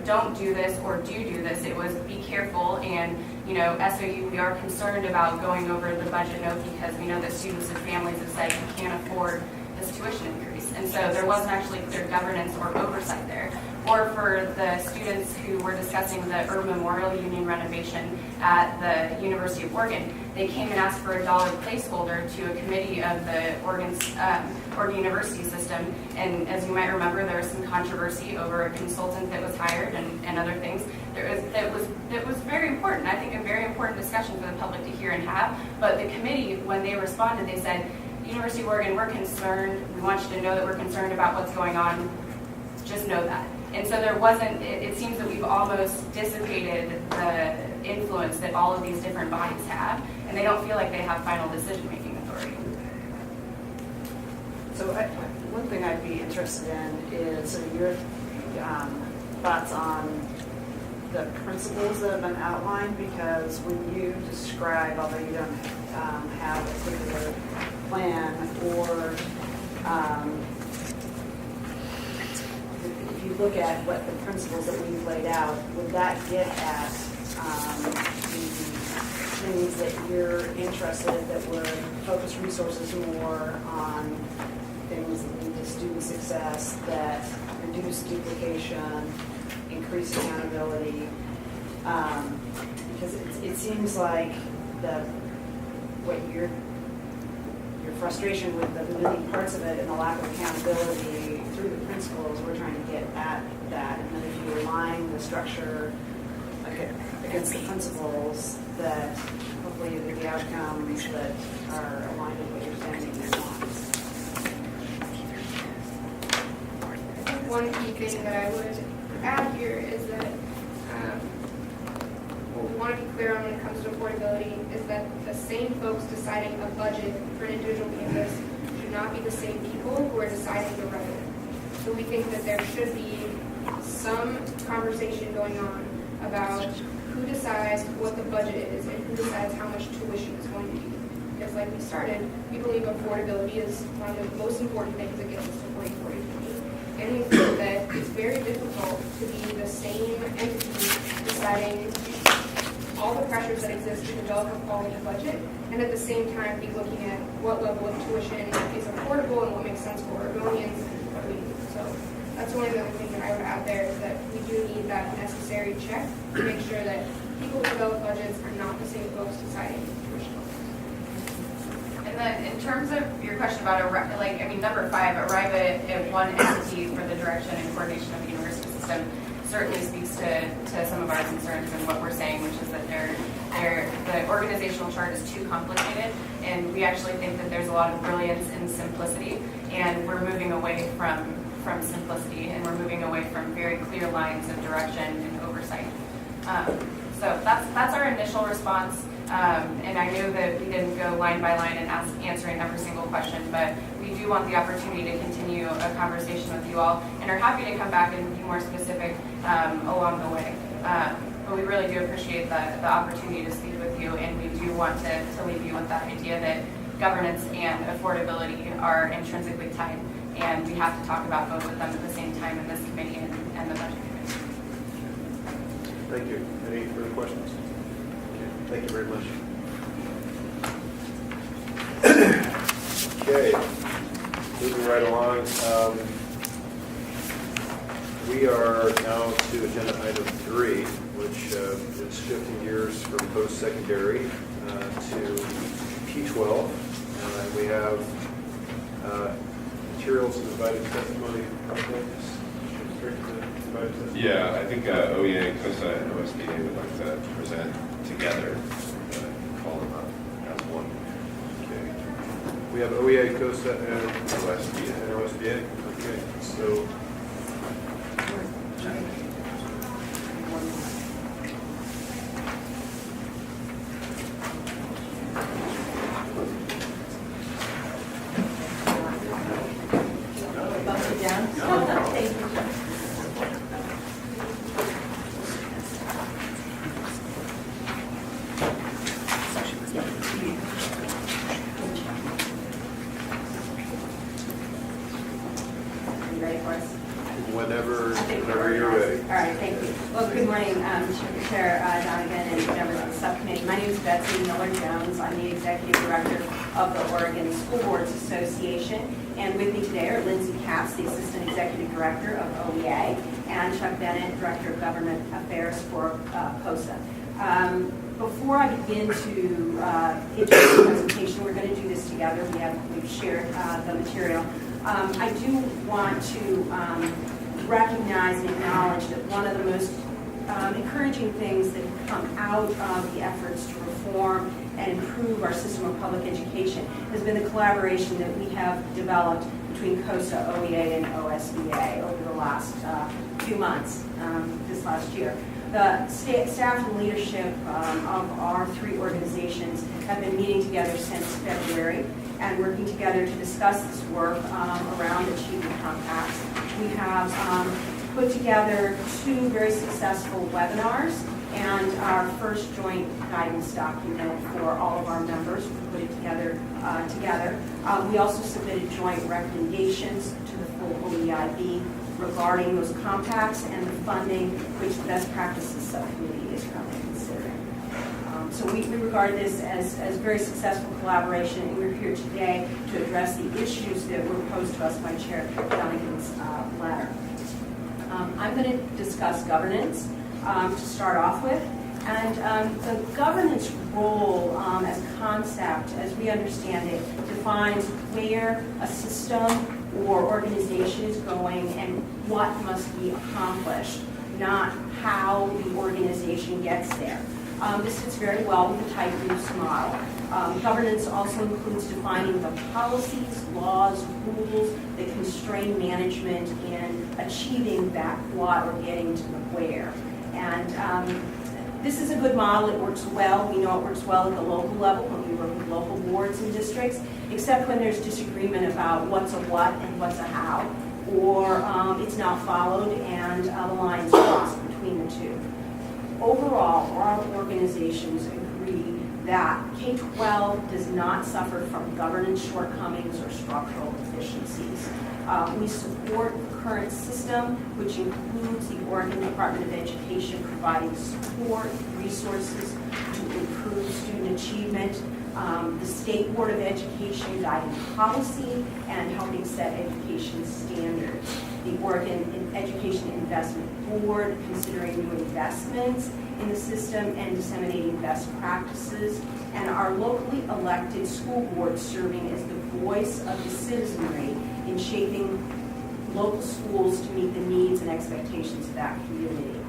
don't do this or do this. It was be careful, and SOU, we are concerned about going over the budget note because we know that students and families have said we can't afford this tuition increase. And so there wasn't actually clear governance or oversight there. Or for the students who were discussing the Urban Memorial Union renovation at the University of Oregon, they came and asked for a $1 placeholder to a committee of the Oregon University system. And as you might remember, there was some controversy over a consultant that was hired and other things. It was very important, I think a very important discussion for the public to hear and have. But the committee, when they responded, they said, University of Oregon, we're concerned. We want you to know that we're concerned about what's going on. Just know that. And so there wasn't, it seems that we've almost dissipated the influence that all of these different bodies have, and they don't feel like they have final decision-making authority. So one thing I'd be interested in is sort of your thoughts on the principles that have been outlined, because when you describe, although you don't have a particular plan or if you look at what the principles that we've laid out, would that get at the things that you're interested in that would focus resources more on things that lead to student success, that reduce duplication, increase accountability? Because it seems like what your frustration with the moving parts of it and the lack of accountability through the principles, we're trying to get at that. And then if you align the structure against the principles, that hopefully you get the outcomes that are aligned with what you're saying you want. One key thing that I would add here is that want to be clear on when it comes to affordability is that the same folks deciding a budget for an individual campus should not be the same people who are deciding the revenue. So we think that there should be some conversation going on about who decides what the budget is and who decides how much tuition is going to be. Because like we started, we believe affordability is one of the most important things that gets us to 40-40-20. And we feel that it's very difficult to be the same entity deciding all the pressures that exist to develop a quality budget, and at the same time be looking at what level of tuition is affordable and what makes sense for Oregonians and communities. So that's one of the other things that I would add there is that we do need that necessary check to make sure that people who develop budgets are not the same folks deciding tuition levels. And then in terms of your question about, number 5, arrive at one entity for the direction and coordination of the university system certainly speaks to some of our concerns and what we're saying, which is that the organizational chart is too complicated, and we actually think that there's a lot of brilliance in simplicity, and we're moving away from simplicity, and we're moving away from very clear lines of direction and oversight. So that's our initial response. And I know that we didn't go line by line and answering every single question, but we do want the opportunity to continue a conversation with you all, and are happy to come back and be more specific along the way. But we really do appreciate the opportunity to speak with you, and we do want to leave you with that idea that governance and affordability are intrinsically tied, and we have to talk about both of them at the same time in this committee and the budget committee. Thank you. Any further questions? Thank you very much. Okay, moving right along. We are now to agenda item 3, which is shifting gears from post-secondary to P12. We have materials and invited testimony. Yeah, I think OEA, COSA, and OSBA would like to present together. Call them up as one. Okay. We have OEA, COSA, and OSBA. Okay, so. Whenever you're ready. All right, thank you. Well, good morning, Chair Donegan and members of the subcommittee. My name is Betsy Miller-Jones. I'm the Executive Director of the Oregon School Boards Association. And with me today are Lindsay Capps, the Assistant Executive Director of OEA, and Chuck Bennett, Director of Government Affairs for COSA. Before I begin to introduce the presentation, we're going to do this together. We've shared the material. I do want to recognize and acknowledge that one of the most encouraging things that have come out of the efforts to reform and improve our system of public education has been the collaboration that we have developed between COSA, OEA, and OSBA over the last few months, this last year. The staff and leadership of our 3 organizations have been meeting together since February and working together to discuss this work around achievement compacts. We have put together 2 very successful webinars and our first joint guidance document for all of our members. We put it together. We also submitted joint recommendations to the full OEIB regarding those compacts and the funding, which the Best Practices Subcommittee is currently considering. So we regard this as very successful collaboration, and we're here today to address the issues that were posed to us by Chair Donegan's letter. I'm going to discuss governance to start off with. And the governance role as a concept, as we understand it, defines where a system or organization is going and what must be accomplished, not how the organization gets there. This fits very well with the type use model. Governance also includes defining the policies, laws, rules that constrain management in achieving that what or getting to the where. And This is a good model. It works well. We know it works well at the local level when we work with local boards and districts, except when there's disagreement about what's a what and what's a how, or it's not followed and the lines cross between the two. Overall, our organizations agree that K-12 does not suffer from governance shortcomings or structural deficiencies. We support the current system, which includes the Oregon Department of Education providing support, resources to improve student achievement, the State Board of Education guiding policy and helping set education standards, the Oregon Education Investment Board considering new investments in the system and disseminating best practices, and our locally elected school board serving as the voice of the citizenry in shaping local schools to meet the needs and expectations of that community.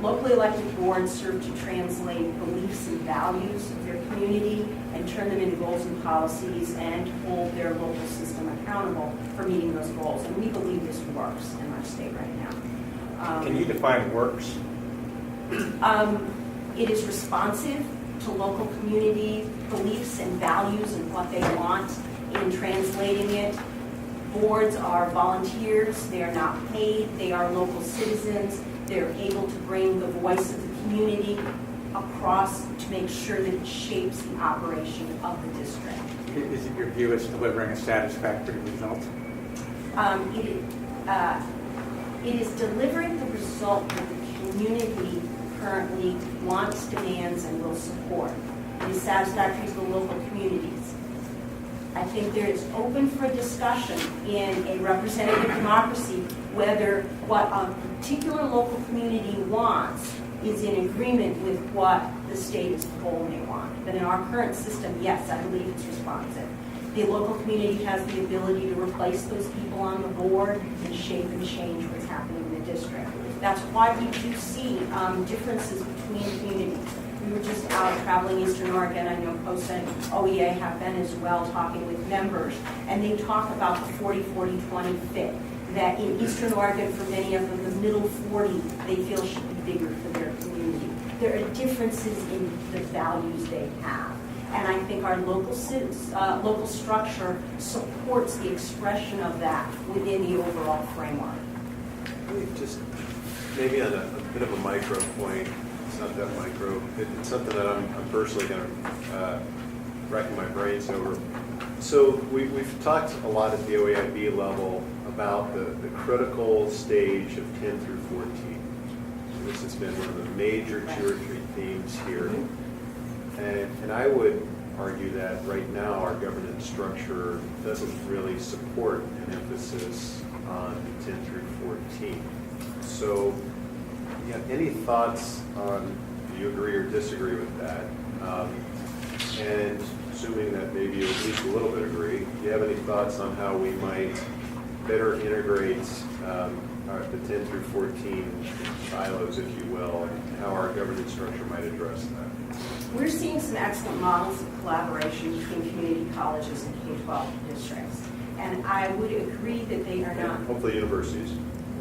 Locally elected boards serve to translate beliefs and values of their community and turn them into goals and policies and hold their local system accountable for meeting those goals. And we believe this works in our state right now. Can you define works? It is responsive to local community beliefs and values and what they want in translating it. Boards are volunteers, they are not paid, they are local citizens, they're able to bring the voice of the community across to make sure that it shapes the operation of the district. Is it your view it's delivering a satisfactory result? It is delivering the result that the community currently wants, demands, and will support. It is satisfactory to the local communities. I think there is open for discussion in a representative democracy whether what a particular local community wants is in agreement with what the state is told they want. But in our current system, yes, I believe it's responsive. The local community has the ability to replace those people on the board and shape and change what's happening in the district. That's why we do see differences between communities. We were just out traveling Eastern Oregon. I know COSA and OEA have been as well, talking with members, and they talk about the 40-40-20 fit, that in Eastern Oregon, for many of them, the middle 40 they feel should be bigger for their community. There are differences in the values they have. And I think our local structure supports the expression of that within the overall framework. Just maybe on a bit of a micro point, it's not that micro, it's something that I'm personally kind of racking my brains over. So we've talked a lot at the OEIB level about the critical stage of 10 through 14. This has been one of the major 2 or 3 themes here. And I would argue that right now our governance structure doesn't really support an emphasis on 10 through 14. So, yeah, any thoughts on, do you agree or disagree with that? And assuming that maybe you at least a little bit agree, do you have any thoughts on how we might better integrate the 10 through 14 silos, if you will, and how our governance structure might address that? We're seeing some excellent models of collaboration between community colleges and K-12 districts. And I would agree that they are not. Hopefully universities.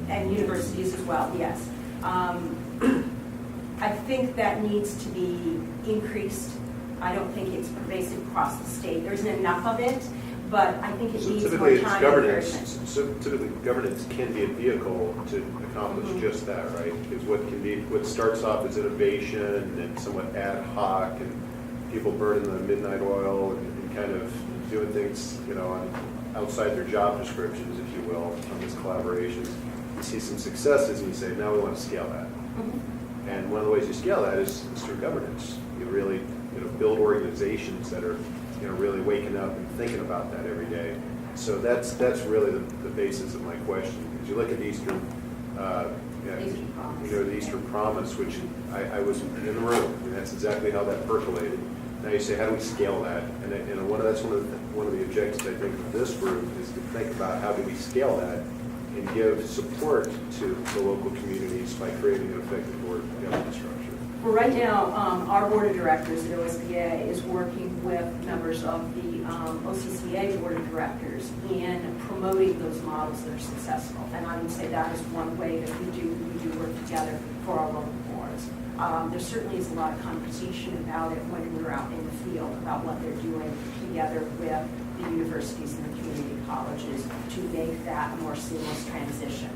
And universities as well, yes. I think that needs to be increased. I don't think it's pervasive across the state. There isn't enough of it, but I think it needs more time and encouragement. So typically governance can be a vehicle to accomplish just that, right? Because what starts off as innovation and somewhat ad hoc and people burning the midnight oil and kind of doing things, outside their job descriptions, if you will, on these collaborations. You see some successes and you say, now we want to scale that. And one of the ways you scale that is through governance. You really build organizations that are really waking up and thinking about that every day. So that's really the basis of my question. Because you look at the Eastern, the Eastern Promise, which I was in the room. I mean, that's exactly how that percolated. Now you say, how do we scale that? And that's one of the objectives I think of this group is to think about how do we scale that and give support to the local communities by creating an effective board governance structure. Well, right now, our board of directors at OSBA is working with members of the OCCA board of directors in promoting those models that are successful. And I would say that is one way that we do work together for our local boards. boards. There certainly is a lot of conversation about it when we're out in the field about what they're doing together with the universities and the community colleges to make that a more seamless transition.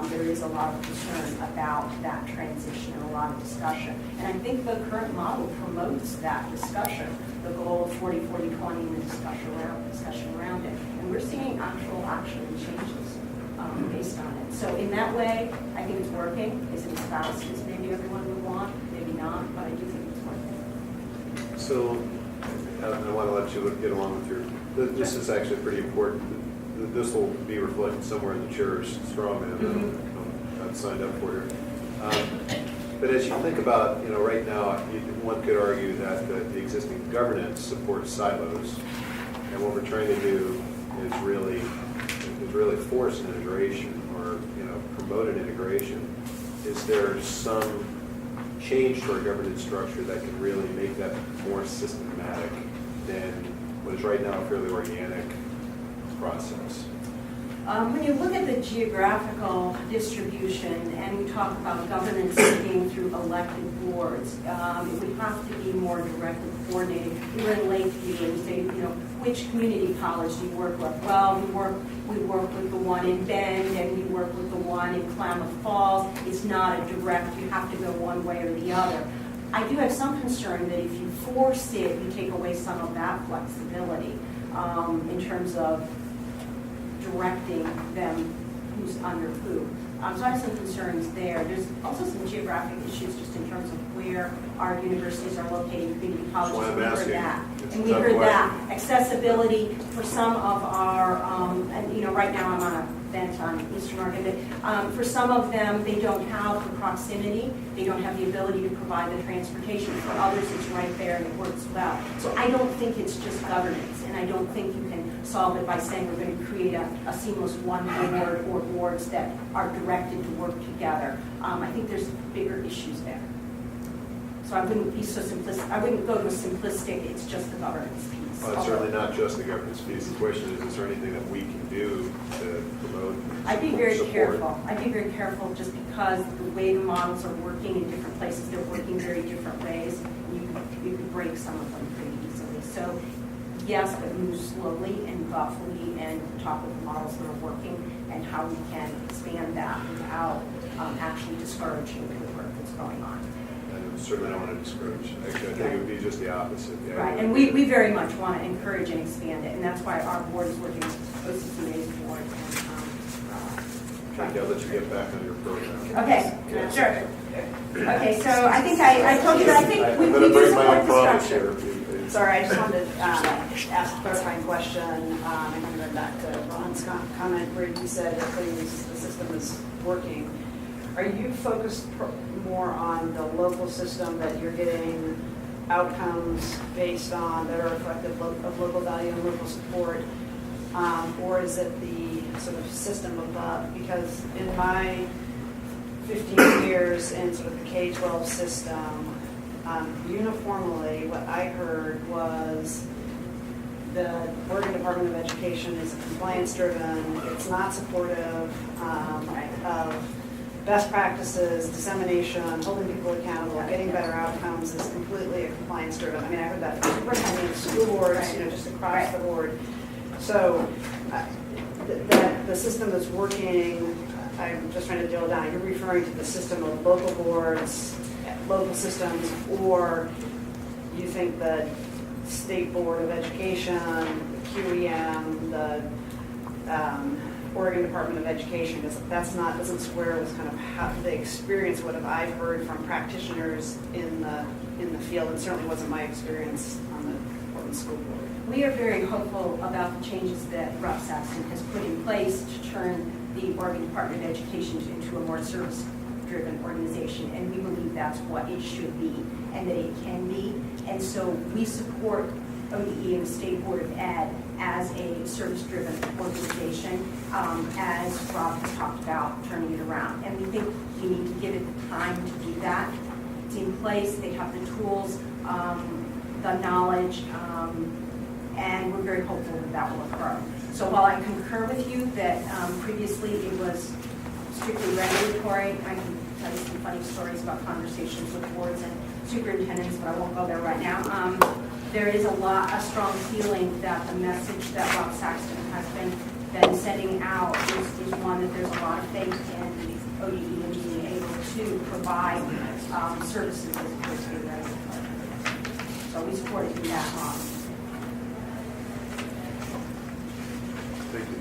There is a lot of concern about that transition and a lot of discussion. And I think the current model promotes that discussion, the goal of 40-40-20 and the discussion around it. And we're seeing actual action and changes based on it. So in that way, I think it's working. Is it as fast as maybe everyone would want? Maybe not, but I do think it's working. So I want to let you get along with this is actually pretty important. This will be reflected somewhere in the chair's straw man I've signed up for here. But as you think about, right now, one could argue that the existing governance supports silos, and what we're trying to do is really force an integration or promote an integration. Is there some change to our governance structure that can really make that more systematic than what is right now a fairly organic process? When you look at the geographical distribution and we talk about governance being through elected boards, it would have to be more directly coordinated. We were in Lakeview and say, which community college do you work with? Well, we work with the one in Bend and we work with the one in Klamath Falls. It's not a direct, you have to go one way or the other. I do have some concern that if you force it, you take away some of that flexibility in terms of directing them who's under who. So I have some concerns there. There's also some geographic issues just in terms of where our universities are located, community colleges. We heard that. And we heard that. Accessibility for some of our, right now I'm on a bent on Eastern Oregon, but for some of them, they don't have the proximity. They don't have the ability to provide the transportation. For others, it's right there and it works well. So I don't think it's just governance, and I don't think you can solve it by saying we're going to create a seamless one board or boards that are directed to work together. I think there's bigger issues there. So I wouldn't be so simplistic. I wouldn't go to a simplistic, it's just the governance piece. Well, it's certainly not just the governance piece. The question is there anything that we can do to promote I'd be very support? careful. I'd be very careful just because the way the models are working in different places, they're working very different ways. You could break some of them pretty easily. So yes, but move slowly and thoughtfully and talk with the models that are working and how we can expand that without actually discouraging the work that's going on. I certainly don't want to discourage. Actually, I think it would be just the opposite. Yeah, Right, and we very much want to encourage and expand it, and that's why our board is working with OCCA's board. I'll let you get back on your program. Okay, sure. Okay, so I think I told you that I think we do support the structure. Sorry, I just wanted to ask a clarifying question, and coming right back to Ron's comment where you said that the system is working. Are you focused more on the local system, that you're getting outcomes based on that are reflective of local value and local support, or is it the sort of system above? Because in my 15 years in sort of the K-12 system, uniformly what I heard was the Oregon Department of Education is compliance-driven, it's not supportive of best practices, dissemination, holding people accountable, getting better outcomes is completely a compliance-driven. I mean, I heard that from superintendents, school boards, just across the board. So the system that's working, I'm just trying to drill down, you're referring to the system of local boards, local systems, or you think the State Board of Education, the QEM, the Oregon Department of Education, because doesn't square with kind of how the experience, what have I heard from practitioners in the field, and certainly wasn't my experience on the Portland School Board. We are very hopeful about the changes that Rob Saxon has put in place to turn the Oregon Department of Education into a more service-driven organization, and we believe that's what it should be and that it can be. And so we support ODE and the State Board of Ed as a service-driven organization, as Rob has talked about turning it around. And we think we need to give it the time to do that. It's in place, they have the tools, the knowledge, and we're very hopeful that that will occur. So while I concur with you that previously it was strictly regulatory, I can tell you some funny stories about conversations with boards and superintendents, but I won't go there right now. There is a strong feeling that the message that Rob Saxton has been sending out is one that there's a lot of faith in OEIB being able to provide services as opposed to being regulatory. So we support it in that model. Thank you.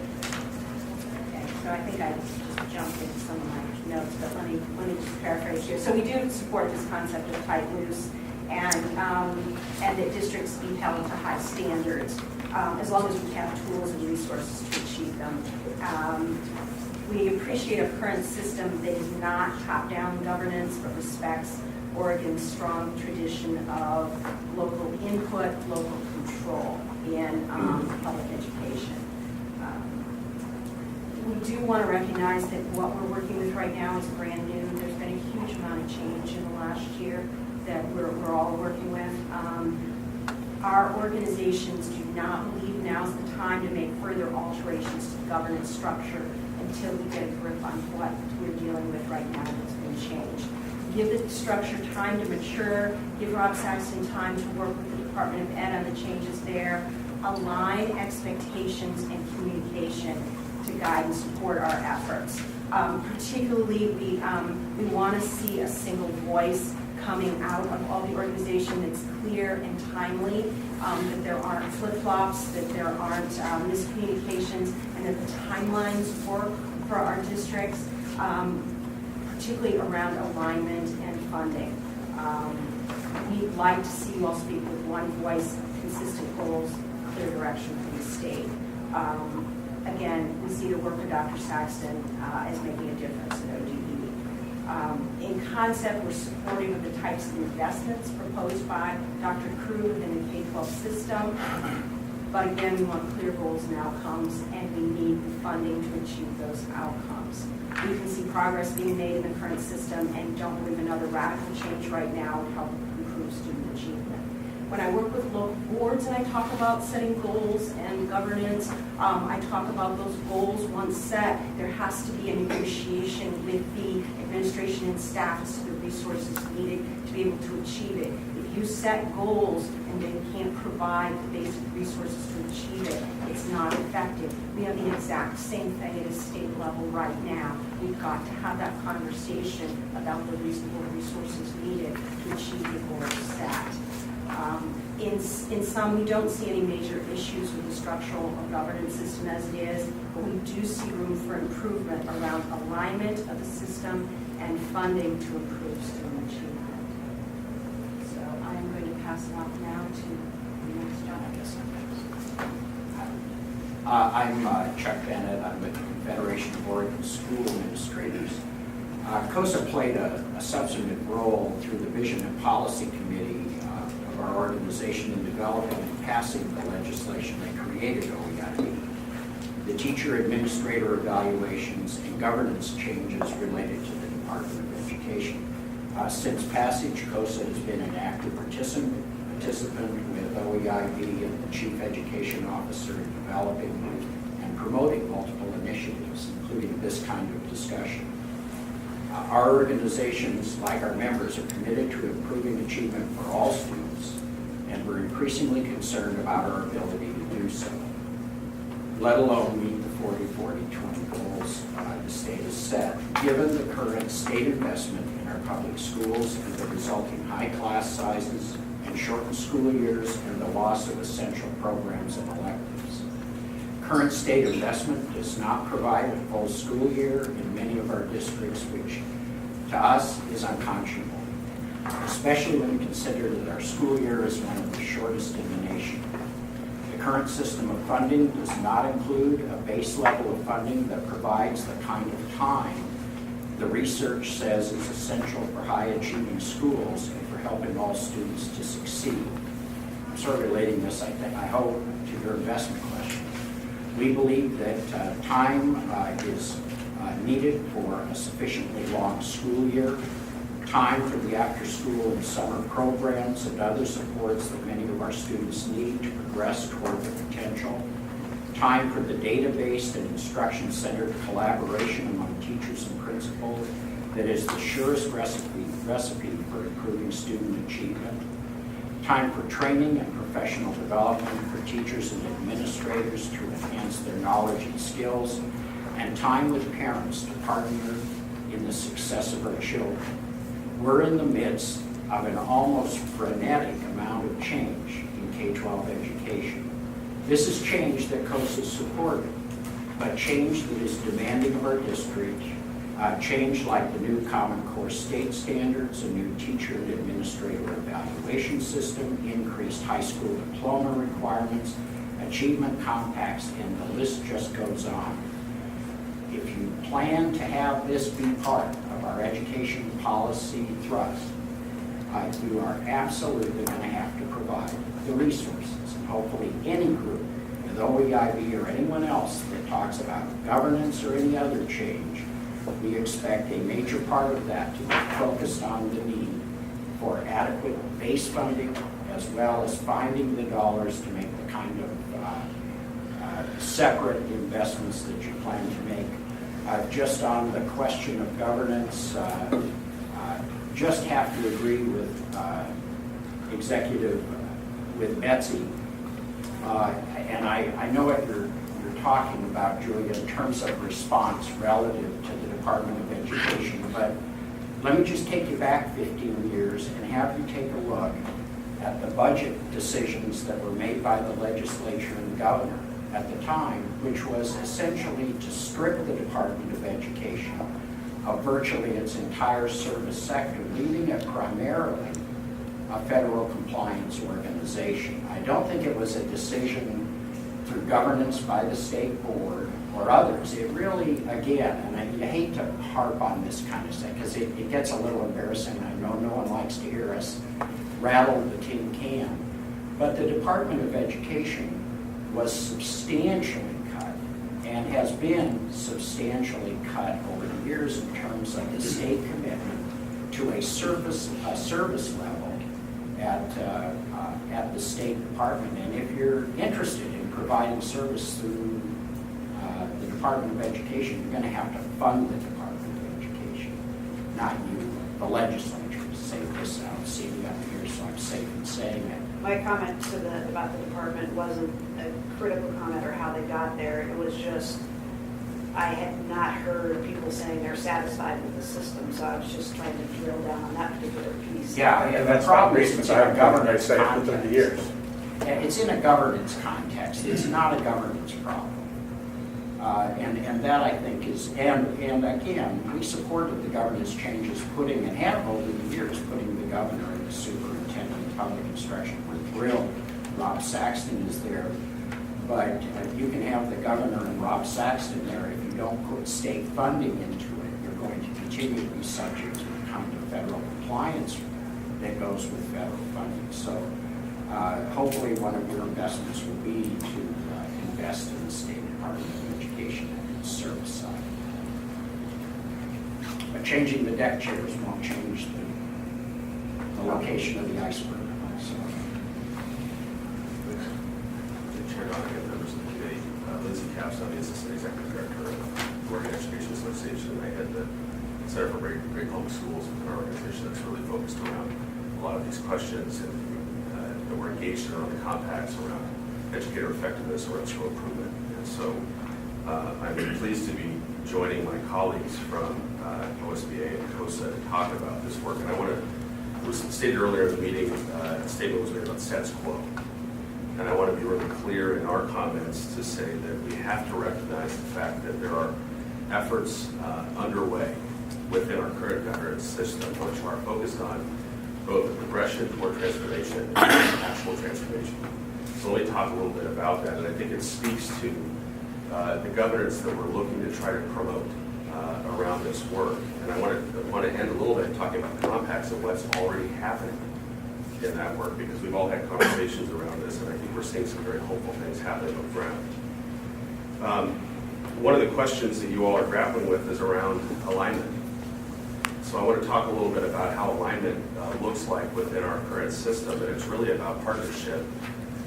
Okay, so I think I just jumped into some of my notes, but let me just paraphrase here. So we do support this concept of tight loose and that districts be held to high standards as long as we have tools and resources to achieve them. We appreciate a current system that is not top-down governance but respects Oregon's strong tradition of local input, local control in public education. We do want to recognize that what we're working with right now is brand new. There's been a huge amount of change in the last year that we're all working with. Our organizations do not believe now's the time to make further alterations to the governance structure until we get a grip on what we're dealing with right now that's been changed. Give the structure time to mature, give Rob Saxton time to work with the Department of Ed on the changes there, align expectations and communication to guide and support our efforts. Particularly, we want to see a single voice coming out of all the organization that's clear and timely, that there aren't flip-flops, that there aren't miscommunications, and that the timelines work for our districts, particularly around alignment and funding. We'd like to see you all speak with one voice, consistent goals, clear direction from the state. Again, we see the work of Dr. Saxton as making a difference at OEIB. In concept, we're supportive of the types of investments proposed by Dr. Crew within the K-12 system. But again, we want clear goals and outcomes, and we need the funding to achieve those outcomes. We can see progress being made in the current system and don't believe another radical change right now would help improve student achievement. When I work with local boards and I talk about setting goals and governance, I talk about those goals once set. There has to be a negotiation with the administration and staff as to the resources needed to be able to achieve it. If you set goals and then can't provide the basic resources to achieve it, it's not effective. We have the exact same thing at a state level right now. We've got to have that conversation about the reasonable resources needed to achieve the goals set. In some, we don't see any major issues with the structural or governance system as it is, but we do see room for improvement around alignment of the system and funding to improve student achievement. So I'm going to pass it off now to the next gentleman. I'm Chuck Bennett. I'm with the Confederation of Oregon School Administrators. COSA played a substantive role through the Vision and Policy Committee of our organization in developing and passing the legislation that created OEIB. The teacher administrator evaluations and governance changes related to the Department of Education. Since passage, COSA has been an active participant with OEIB and the Chief Education Officer in developing and promoting multiple initiatives, including this kind of discussion. Our organizations, like our members, are committed to improving achievement for all students, and we're increasingly concerned about our ability to do so, let alone meet the 40-40-20 goals the state has set. Given the current state investment in our public schools and the resulting high class sizes and shortened school years and the loss of essential programs and electives. Current state investment does not provide a full school year in many of our districts, which to us is unconscionable, especially when you consider that our school year is one of the shortest in the nation. The current system of funding does not include a base level of funding that provides the kind of time the research says is essential for high achieving schools and for helping all students to succeed. I'm sort of relating this, I hope, to your investment question. We believe that time is needed for a sufficiently long school year, time for the after-school and summer programs and other supports that many of our students need to progress toward their potential, time for the data-based and instruction-centered collaboration among teachers and principals, that is the surest recipe for improving student achievement. Time for training and professional development for teachers and administrators to enhance their knowledge and skills, and time with parents to partner in the success of our children. We're in the midst of an almost frenetic amount of change in K-12 education. This is change that COSA supported, but change that is demanding of our district, change like the new Common Core state standards, a new teacher and administrator evaluation system, increased high school diploma requirements, achievement compacts, and the list just goes on. If you plan to have this be part of our education policy thrust, you are absolutely going to have to provide the resources. And hopefully any group, with OEIB or anyone else that talks about governance or any other change, we expect a major part of that to be focused on the need for adequate base funding, as well as finding the dollars to make the kind of separate investments that you plan to make. Just on the question of governance, just have to agree with with Betsy. And I know what you're talking about, Julia, in terms of response relative to the Department of Education, but let me just take you back 15 years and have you take a look at the budget decisions that were made by the legislature and the governor at the time, which was essentially to strip the Department of Education of virtually its entire service sector, leaving it primarily a federal compliance organization. I don't think it was a decision through governance by the state board or others. It really, again, and I hate to harp on this kind of stuff because it gets a little embarrassing. I know no one likes to hear us rattle the tin can. But the Department of Education was substantially cut and has been substantially cut over the years in terms of the state commitment to a service level at the State Department. And if you're interested in providing service through the Department of Education, you're going to have to fund the Department of Education, not you, the legislature. Say this out, see me up here, so I'm safe in saying it. My comment about the department wasn't a critical comment or how they got there. It was just, I had not heard people saying they're satisfied with the system, so I was just trying to drill down on that particular piece. Yeah, And that's not reasons I have governed, I say, for 30 years. It's in a governance context. It's not a governance problem. And that, I think, is, and again, we supported the governance changes putting, and have over the years, putting the governor and the superintendent of public instruction. We're thrilled Rob Saxton is there, but you can have the governor and Rob Saxton there. If you don't put state funding into it, you're going to continue to be subject to the kind of federal compliance that goes with federal funding. So hopefully one of your investments will be to invest in the State Department of Education and its service side. But changing the deck chairs won't change the location of the iceberg. So. Chair Donegan, members of the committee, Lindsay Capps, I'm the Assistant Executive Director of the Oregon Education Association, and I head the Center for Great Public Schools within our organization that's really focused around a lot of these questions, and that we're engaged around the compacts around educator effectiveness, around school improvement. And so I'm pleased to be joining my colleagues from OSBA and COSA to talk about this work. And I want to, it was stated earlier in the meeting, a statement was made about status quo. And I want to be really clear in our comments to say that we have to recognize the fact that there are efforts underway within our current governance system which are focused on both the progression toward transformation and actual transformation. So let me talk a little bit about that, and I think it speaks to the governance that we're looking to try to promote around this work. And I want to end a little bit talking about the compacts and what's already happening in that work, because we've all had conversations around this, and I think we're seeing some very hopeful things happening on the ground. One of the questions that you all are grappling with is around alignment. So I want to talk a little bit about how alignment looks like within our current system, and it's really about partnership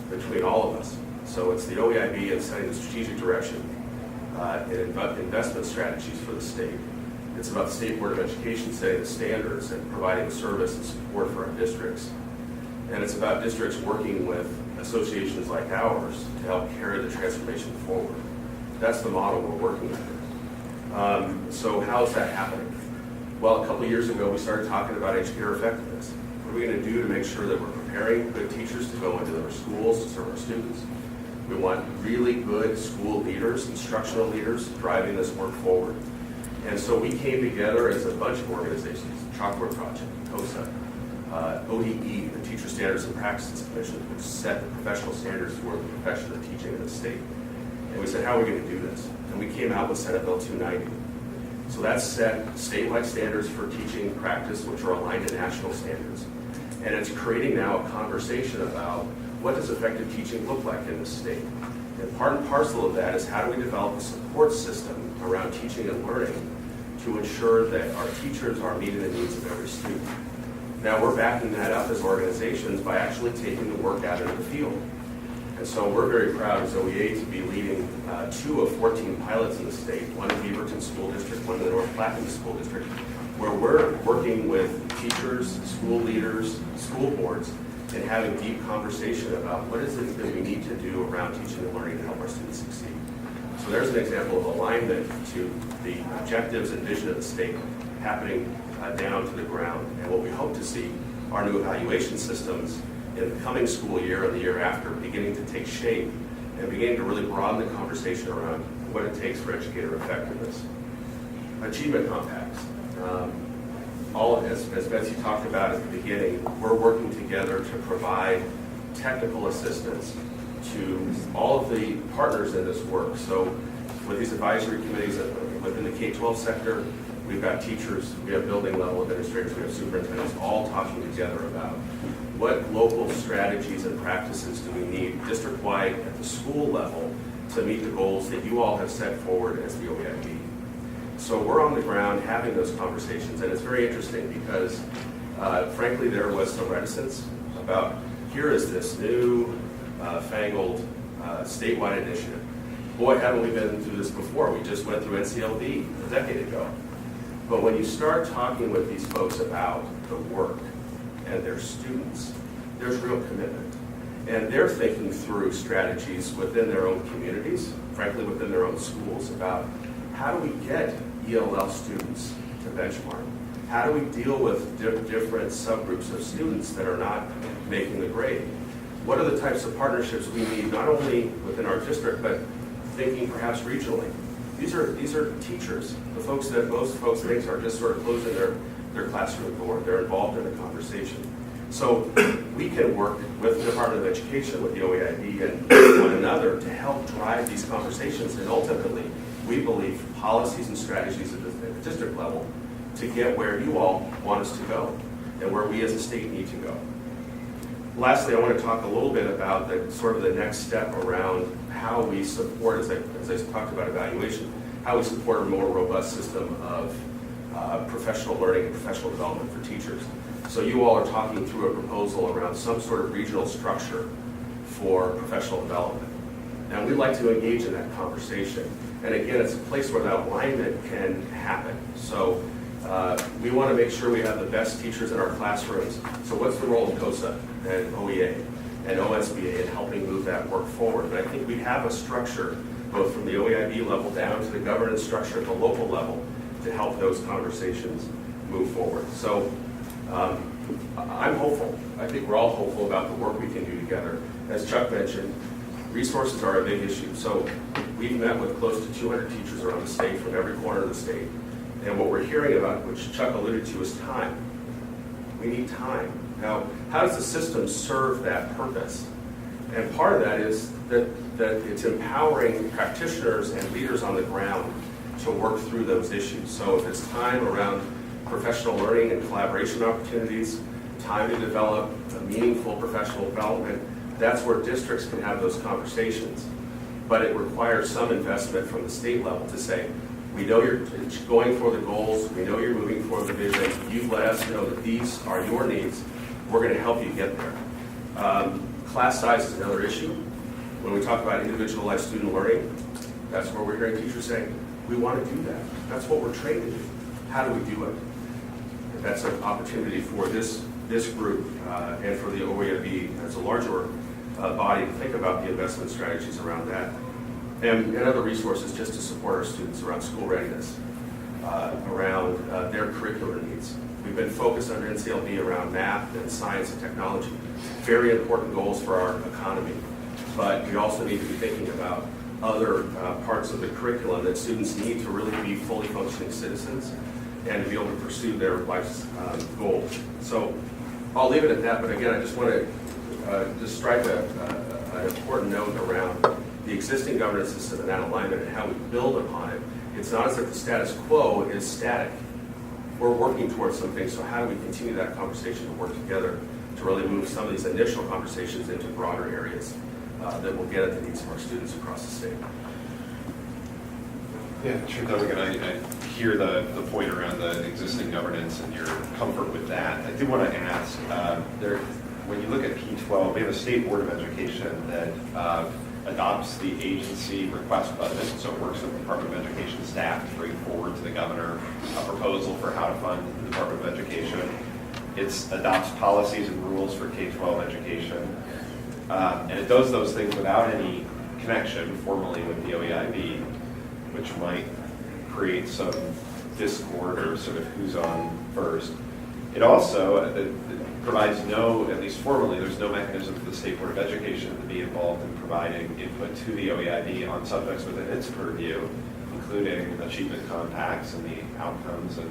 between all of us. So it's the OEIB in setting the strategic direction and investment strategies for the state. It's about the State Board of Education setting the standards and providing the service and support for our districts. And it's about districts working with associations like ours to help carry the transformation forward. That's the model we're working under. So how's that happening? Well, a couple of years ago, we started talking about educator effectiveness. What are we going to do to make sure that we're preparing good teachers to go into our schools to serve our students? We want really good school leaders, instructional leaders, driving this work forward. And so we came together as a bunch of organizations, Chalkboard Project, COSA, OEIB, the Teacher Standards and Practices Commission, which set the professional standards for the profession of teaching in the state. And we said, how are we going to do this? And we came out with Senate Bill 290. So that set statewide standards for teaching practice, which are aligned to national standards. And it's creating now a conversation about what does effective teaching look like in the state. And part and parcel of that is how do we develop a support system around teaching and learning to ensure that our teachers are meeting the needs of every student. Now we're backing that up as organizations by actually taking the work out into the field. And so we're very proud as OEA to be leading 2 of 14 pilots in the state, one in Beaverton School District, one in the North Platte School District, where we're working with teachers, school leaders, school boards, and having deep conversation about what is it that we need to do around teaching and learning to help our students succeed. So there's an example of alignment to the objectives and vision of the state happening down to the ground. And what we hope to see are new evaluation systems in the coming school year and the year after beginning to take shape and beginning to really broaden the conversation around what it takes for educator effectiveness. Achievement compacts. As Betsy talked about at the beginning, we're working together to provide technical assistance to all of the partners in this work. So with these advisory committees within the K-12 sector, we've got teachers, we have building level administrators, we have superintendents all talking together about what local strategies and practices do we need district-wide at the school level to meet the goals that you all have set forward as the OEIB. So we're on the ground having those conversations, and it's very interesting because, frankly, there was some reticence about here is this new, fangled statewide initiative. Boy, haven't we been through this before. We just went through NCLD a decade ago. But when you start talking with these folks about the work and their students, there's real commitment. And they're thinking through strategies within their own communities, frankly, within their own schools, about how do we get ELL students to benchmark? How do we deal with different subgroups of students that are not making the grade? What are the types of partnerships we need, not only within our district, but thinking perhaps regionally? These are teachers, the folks that most folks think are just sort of closing their classroom door. They're involved in the conversation. So we can work with the Department of Education, with the OEIB, and one another to help drive these conversations. And ultimately, we believe policies and strategies at the district level to get where you all want us to go and where we as a state need to go. Lastly, I want to talk a little bit about the sort of the next step around how we support, as I talked about evaluation, how we support a more robust system of professional learning and professional development for teachers. So you all are talking through a proposal around some sort of regional structure for professional development. And we'd like to engage in that conversation. And again, it's a place where that alignment can happen. So we want to make sure we have the best teachers in our classrooms. So what's the role of COSA and OEA and OSBA in helping move that work forward? And I think we have a structure, both from the OEIB level down to the governance structure at the local level, to help those conversations move forward. So I'm hopeful. I think we're all hopeful about the work we can do together. As Chuck mentioned, resources are a big issue. So we've met with close to 200 teachers around the state from every corner of the state. And what we're hearing about, which Chuck alluded to, is time. We need time. Now, how does the system serve that purpose? And part of that is that it's empowering practitioners and leaders on the ground to work through those issues. So if it's time around professional learning and collaboration opportunities, time to develop a meaningful professional development, that's where districts can have those conversations. But it requires some investment from the state level to say, we know you're going for the goals, we know you're moving for the vision, you've let us know that these are your needs, we're going to help you get there. Class size is another issue. When we talk about individualized student learning, that's where we're hearing teachers saying, we want to do that. That's what we're trained to do. how do we do it? And that's an opportunity for this group and for the OEIB as a larger body to think about the investment strategies around that and other resources just to support our students around school readiness, around their curricular needs. We've been focused under NCLB around math and science and technology, very important goals for our economy. But we also need to be thinking about other parts of the curriculum that students need to really be fully functioning citizens and to be able to pursue their life's goals. So I'll leave it at that, but again, I just want to just strike an important note around the existing governance system and that alignment and how we build upon it. It's not as if the status quo is static. We're working towards something, so how do we continue that conversation and work together to really move some of these initial conversations into broader areas that will get at the needs of our students across the state. Yeah, sure, Doug, and I hear the point around the existing governance and your comfort with that. I do want to ask, when you look at P12, we have a state board of education that adopts the agency request budget, so it works with the Department of Education staff to bring forward to the governor a proposal for how to fund the Department of Education. It adopts policies and rules for K-12 education, and it does those things without any connection formally with the OEIB, which might create some discord or sort of who's on first. It also provides no, at least formally, there's no mechanism for the State Board of Education to be involved in providing input to the OEIB on subjects within its purview, including achievement compacts and the outcomes and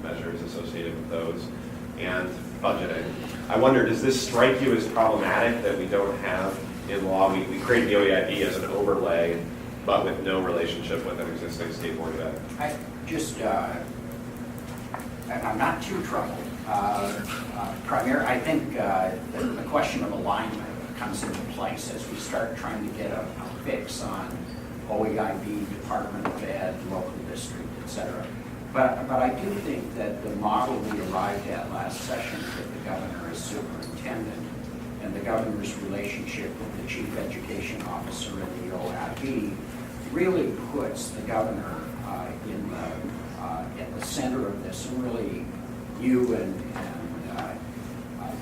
measures associated with those, and budgeting. I wonder, does this strike you as problematic that we don't have in law? We create the OEIB as an overlay, but with no relationship with an existing State Board of Ed. I'm not too troubled. I think the question of alignment comes into place as we start trying to get a fix on OEIB, Department of Ed, local district, et cetera. But I do think that the model we arrived at last session with the governor as superintendent and the governor's relationship with the chief education officer and the OEIB really puts the governor in the center of this, and really you and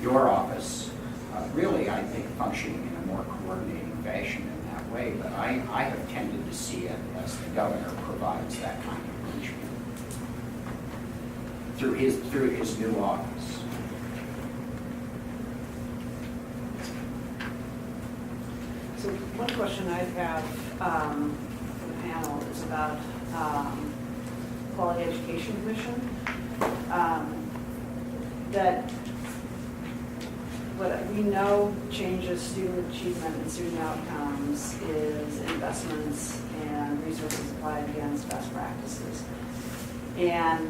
your office really, I think, functioning in a more coordinating fashion in that way. But I have tended to see it as the governor provides that kind of arrangement through his new office. So one question I have for the panel is about Quality Education Commission. That what we know changes student achievement and student outcomes is investments and resources applied against best practices. And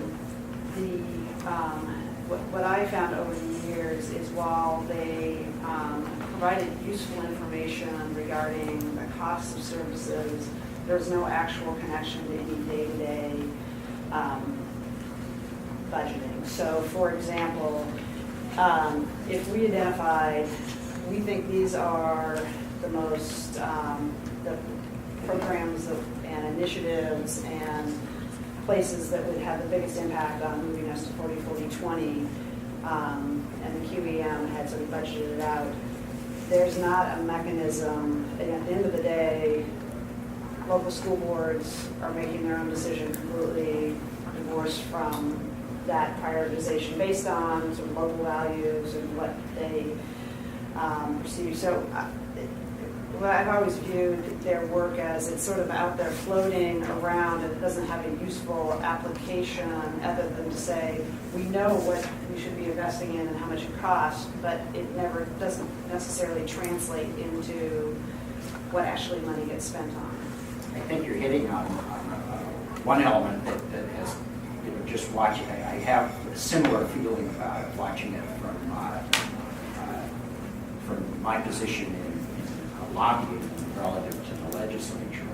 what I found over the years is while they provided useful information regarding the cost of services, there's no actual connection to any day-to-day budgeting. So, for example, if we identified, we think these are the most, the programs and initiatives and places that would have the biggest impact on moving us to 40-40-20, and the QEM had sort of budgeted it out. There's not a mechanism, and at the end of the day, local school boards are making their own decision completely divorced from that prioritization based on sort of local values and what they perceive. So well, I've always viewed their work as it's sort of out there floating around and it doesn't have a useful application other than to say we know what we should be investing in and how much it costs, but it never doesn't necessarily translate into what actually money gets spent on. I think you're hitting on one element that has, just watching, I have a similar feeling about it, watching it from my position in lobbying relative to the legislature.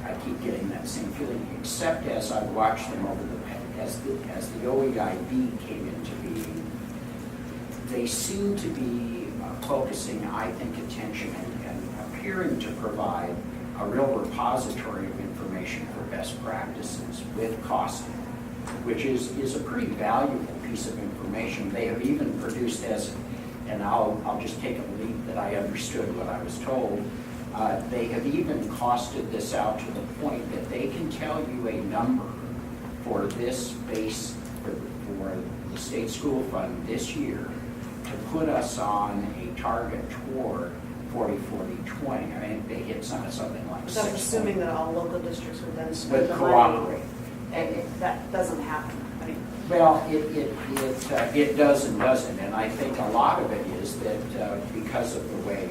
I keep getting that same feeling, except as I've watched them over as the OEIB came into being, they seem to be focusing, I think, attention and appearing to provide a real repository of information for best practices with costing which is a pretty valuable piece of information. They have even produced and I'll just take a leap that I understood what I was told. They have even costed this out to the point that they can tell you a number for this base for the state school fund this year to put us on a target toward 40-40-20. I mean, they hit something like So I'm 6. assuming that all local districts would then spend Would the cooperate. money. And that doesn't happen. I mean, Well, it does and doesn't, and I think a lot of it is that because of the way,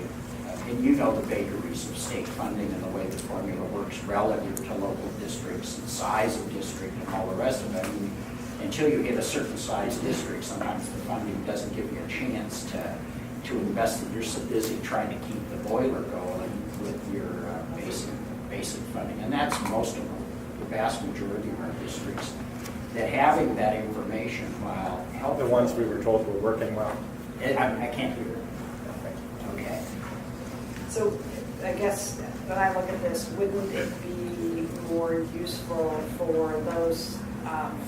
and you know the vagaries of state funding and the way the formula works relative to local districts and size of district and all the rest of it. I mean, until you hit a certain size district, sometimes the funding doesn't give you a chance to invest it. You're so busy trying to keep the boiler going with your basic funding, and that's most of them, the vast majority of our districts. That having that information while helpful. The ones we were told were working well. I can't hear it. Okay. so I guess when I look at this, wouldn't it be more useful for those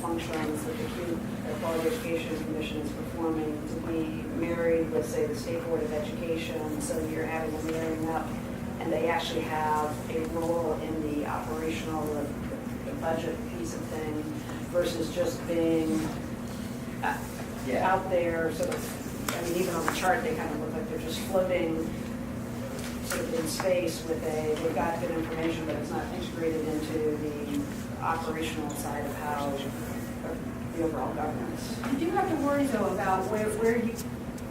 functions that the Quality Education Commission is performing to be married with, say, the State Board of Education, so you're having a marrying up, and they actually have a role in the operational, the budget piece of thing, versus just being out there sort of, I mean, even on the chart, they kind of look like they're just floating sort of in space with they've got good information, but it's not integrated into the operational side of how the overall governance. You do have to worry, though, about where you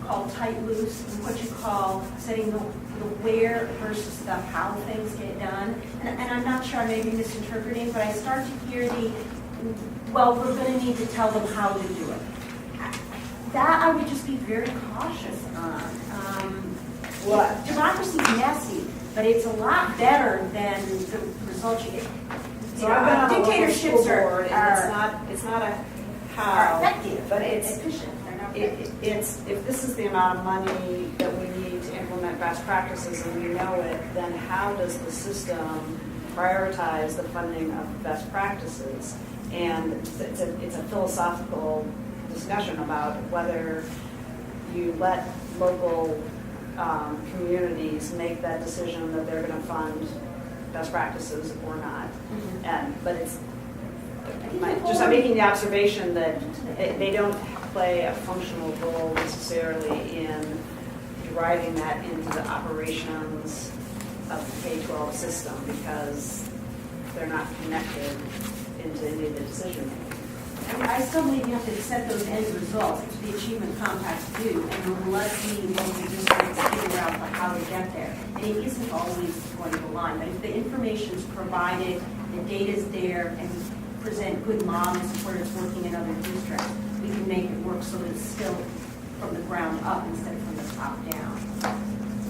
call tight loose and what you call setting the where versus the how things get done. And I'm not sure I may be misinterpreting, but I start to hear well, we're going to need to tell them how to do it. That I would just be very cautious on. Democracy is messy, but it's a lot better than the results you get. So I've been on the local Dictatorships school board, and it's not a how, effective, but it's efficient. They're not effective. it's if this is the amount of money that we need to implement best practices and we know it, then how does the system prioritize the funding of best practices? And it's a philosophical discussion about whether you let local communities make that decision that they're going to fund best practices or not. But it's I'm making the observation that they don't play a functional role necessarily in driving that into the operations of the K-12 system because they're not connected into any of the decision making. I still believe you have to set those end results, which the achievement compacts do, and then let the local districts figure out how to get there. And it isn't always going to align, but if the information is provided, the data is there, and we present good models of where it's working in other districts, we can make it work so that it's still from the ground up instead of from the top down.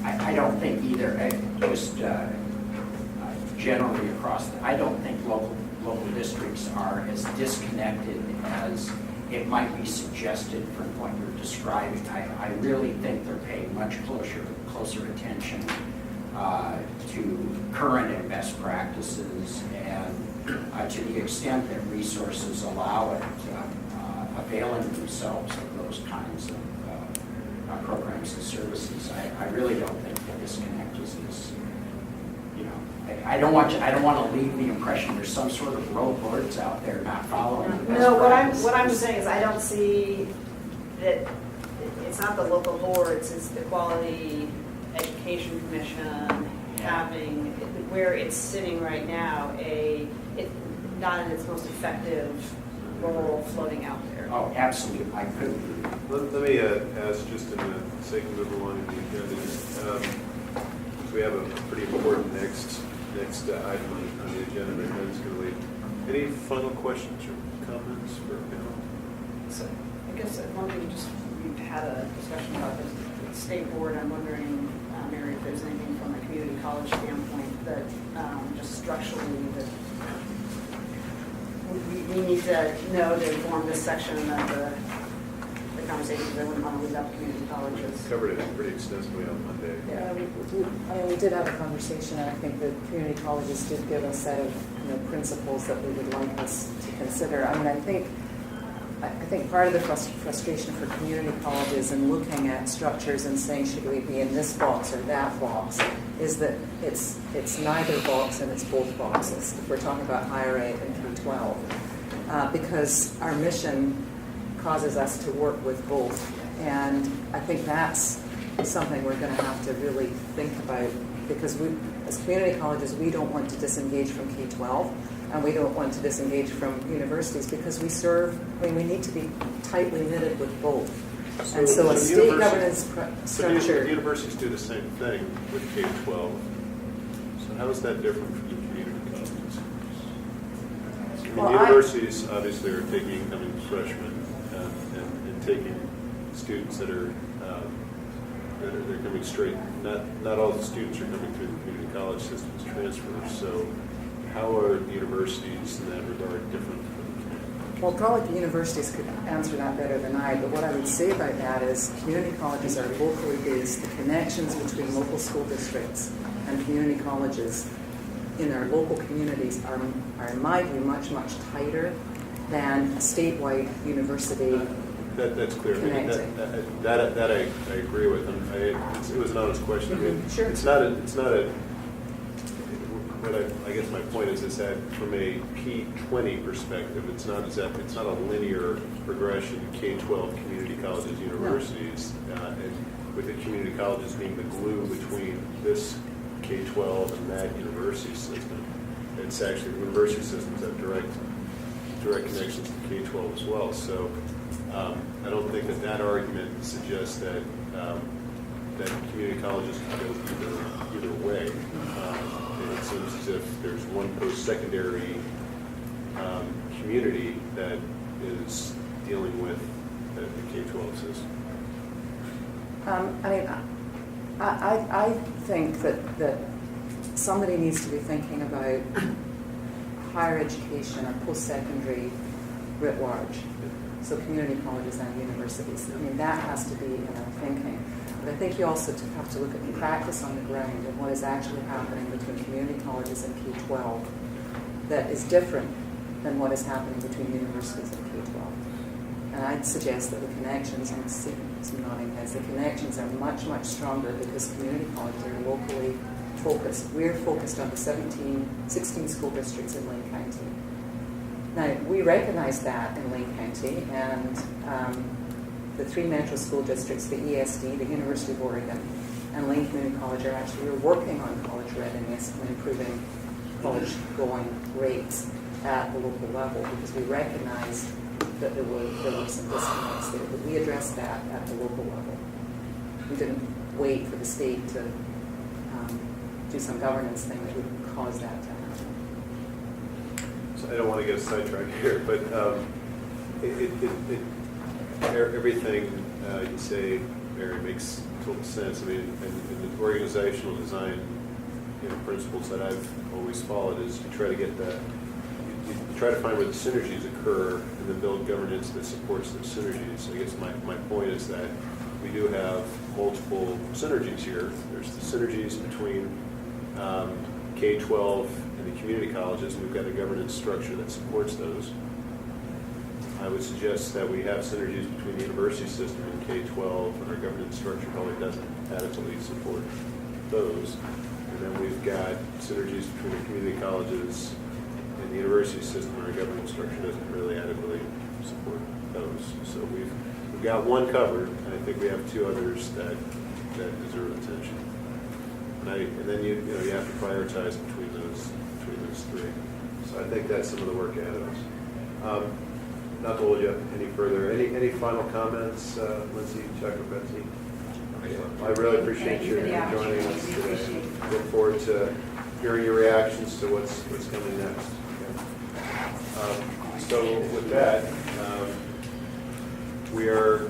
I don't think either, just generally across, I don't think local districts are as disconnected as it might be suggested from what you're describing. I really think they're paying much closer attention to current and best practices, and to the extent that resources allow it, availing themselves of those kinds of programs and services. I really don't think the disconnect is I don't want to leave the impression there's some sort of roadworks out there not following the best No, practices. what I'm saying is I don't see that it's not the local boards, it's the Quality Education Commission having, where it's sitting right now, not in its most effective role floating out there. Oh, absolutely. I couldn't agree. Let me ask, just in the sake of moving along in the agenda, we have a pretty important next item on the agenda that Ben's going to lead. Any final questions or comments for Bill? So I guess one thing, we've had a discussion about the state board. I'm wondering, Mary, if there's anything from a community college standpoint that just structurally that we need to know to inform this section of the conversation, because I wouldn't want to leave out community colleges. Covered it pretty extensively on Monday. Yeah, we did have a conversation, and I think the community colleges did give a set of principles that we would like us to consider. I mean, I think part of the frustration for community colleges in looking at structures and saying should we be in this box or that box is that it's neither box and it's both boxes. If we're talking about higher ed and K-12, because our mission causes us to work with both, and I think that's something we're going to have to really think about, because we, as community colleges, we don't want to disengage from K-12, and we don't want to disengage from universities, because we serve, I mean, we need to be tightly knitted with both. And so a state governance structure. Universities do the same thing with K-12. So how is that different from the community colleges? I mean, Well, universities obviously are taking incoming freshmen and taking students that are they're coming straight. Not all the students are coming through the community college system as transfers. So how are the universities in that regard different from the community? Well, probably the universities could answer that better than I, but what I would say about that is community colleges are locally based. The connections between local school districts and community colleges in our local communities are in my view, much tighter than a statewide university. That's clear. I mean, that I agree with. It was an honest question. I mean, Sure. It's not a. But I guess my point is that from a P20 perspective, it's not a linear progression. K-12 community colleges, universities, and with the community colleges being the glue between this K-12 and that university system. It's actually the university systems have direct connections to K-12 as well. So I don't think that argument suggests that that community colleges can go either way. It seems as if there's one post-secondary community that is dealing with the K-12 system. I mean, I think that somebody needs to be thinking about higher education or post-secondary writ large. So community colleges and universities. I mean, that has to be in our thinking. But I think you also have to look at the practice on the ground and what is actually happening between community colleges and K-12 that is different than what is happening between universities and K-12. And I'd suggest that the connections, I'm seeing some nodding heads, the connections are much stronger because community colleges are locally focused. We're focused on the 16 school districts in Lane County. Now, we recognize that in Lane County, and the 3 metro school districts, the ESD, the University of Oregon, and Lane Community College are actually working on college readiness and improving college-going rates at the local level, because we recognized that there were some disconnects there, but we addressed that at the local level. We didn't wait for the state to do some governance thing that would cause that to happen. So I don't want to get sidetracked here, but everything you say, Mary, makes total sense. I mean, and the organizational design principles that I've always followed is you try to get that, you try to find where the synergies occur and then build governance that supports those synergies. I guess my point is that we do have multiple synergies here. There's the synergies between K-12 and the community colleges, and we've got a governance structure that supports those. I would suggest that we have synergies between the university system and K-12, and our governance structure probably doesn't adequately support those. And then we've got synergies between the community colleges and the university system, and our governance structure doesn't really adequately support those. So we've got one covered, and I think we have 2 others that deserve attention. And then you have to prioritize between those 3. So I think that's some of the work ahead of us. Not to hold you up any further. Any final comments, Lindsay, Chuck, or Betsy? I really appreciate you joining us today. Look forward to hearing your reactions to what's coming next. Okay. So with that, we're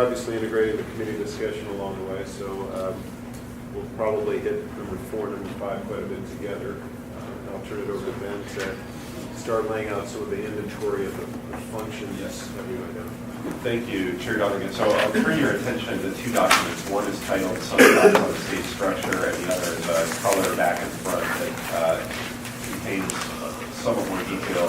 obviously integrating the committee discussion along the way. So we'll probably hit number 4 and number 5 quite a bit together. I'll turn it over to Ben to start laying out some of the inventory of the functions that we identified. Thank you, Chair Donegan. So I'll turn your attention to two documents. One is titled Some Thoughts on State Structure, and the other is a color back and front that contains somewhat more detail,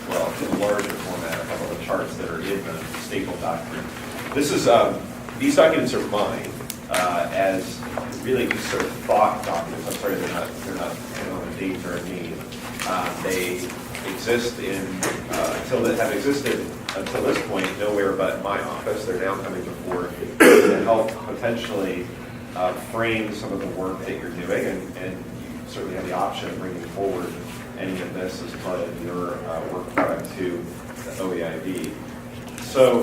well, in larger format, a couple of charts that are in the staple document. These documents are mine as really just sort of thought documents. I'm sorry, they're not on a date or a name. They exist have existed until this point nowhere but my office. They're now coming before to help potentially frame some of the work that you're doing, and you certainly have the option of bringing forward any of this as part of your work product to the OEIB. So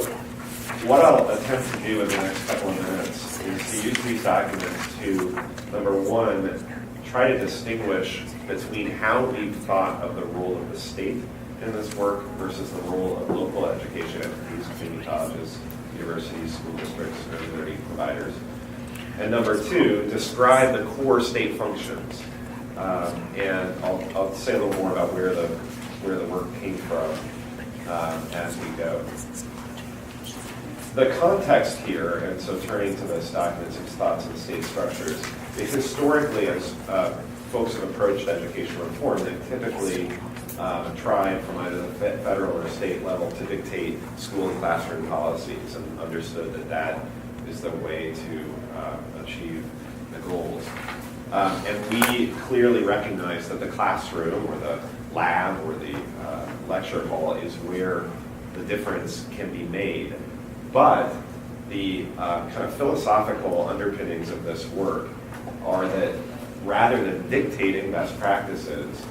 what I'll attempt to do in the next couple of minutes is to use these documents to, number one, try to distinguish between how we've thought of the role of the state in this work versus the role of local education entities, community colleges, universities, school districts, and learning providers. And number two, describe the core state functions. And I'll say a little more about where the work came from as we go. The context here, and so turning to this document, Six Thoughts on State Structures, is historically, as folks have approached education reform, they typically try from either the federal or state level to dictate school and classroom policies, and understood that that is the way to achieve the goals. And we clearly recognize that the classroom or the lab or the lecture hall is where the difference can be made. But the kind of philosophical underpinnings of this work are that rather than dictating best practices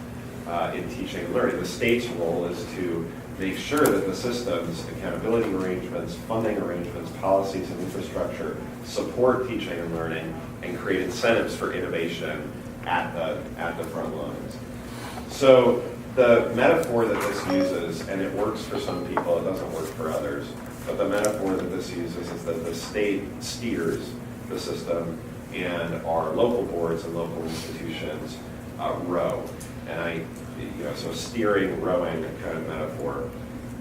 in teaching and learning, the state's role is to make sure that the systems, accountability arrangements, funding arrangements, policies, and infrastructure support teaching and learning and create incentives for innovation at the front lines. So the metaphor that this uses, and it works for some people, it doesn't work for others, but the metaphor that this uses is that the state steers the system and our local boards and local institutions row. And so steering, rowing kind of metaphor.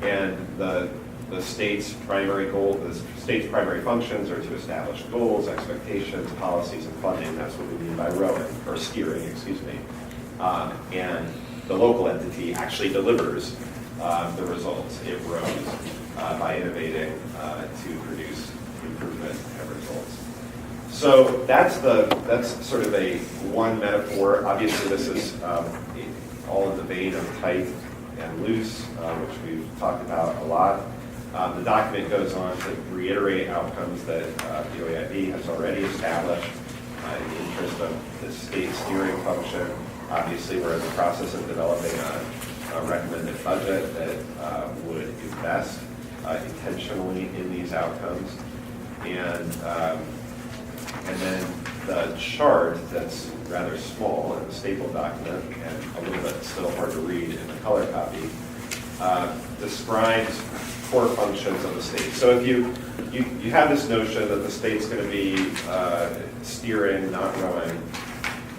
And the state's primary goal, the state's primary functions are to establish goals, expectations, policies, and funding. That's what we mean by rowing, or steering, excuse me. And the local entity actually delivers the results. It rows by innovating to produce improvement and results. So that's sort of a one metaphor. Obviously, this is all in the vein of tight and loose, which we've talked about a lot. The document goes on to reiterate outcomes that the OEIB has already established in the interest of the state steering function. Obviously, we're in the process of developing a recommended budget that would invest intentionally in these outcomes. And then the chart that's rather small in the staple document and a little bit still hard to read in the color copy describes core functions of the state. So if you have this notion that the state's going to be steering, not rowing,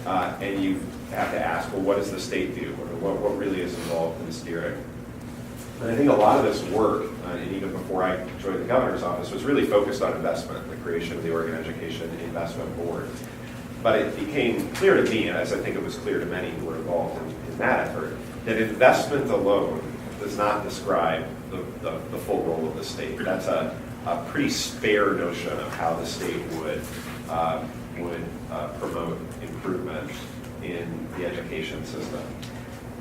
and you have to ask, well, what does the state do? Or what really is involved in steering? And I think a lot of this work, and even before I joined the governor's office, was really focused on investment, the creation of the Oregon Education Investment Board. But it became clear to me, and as I think it was clear to many who were involved in that effort, that investment alone does not describe the full role of the state. That's a pretty spare notion of how the state would promote improvement in the education system.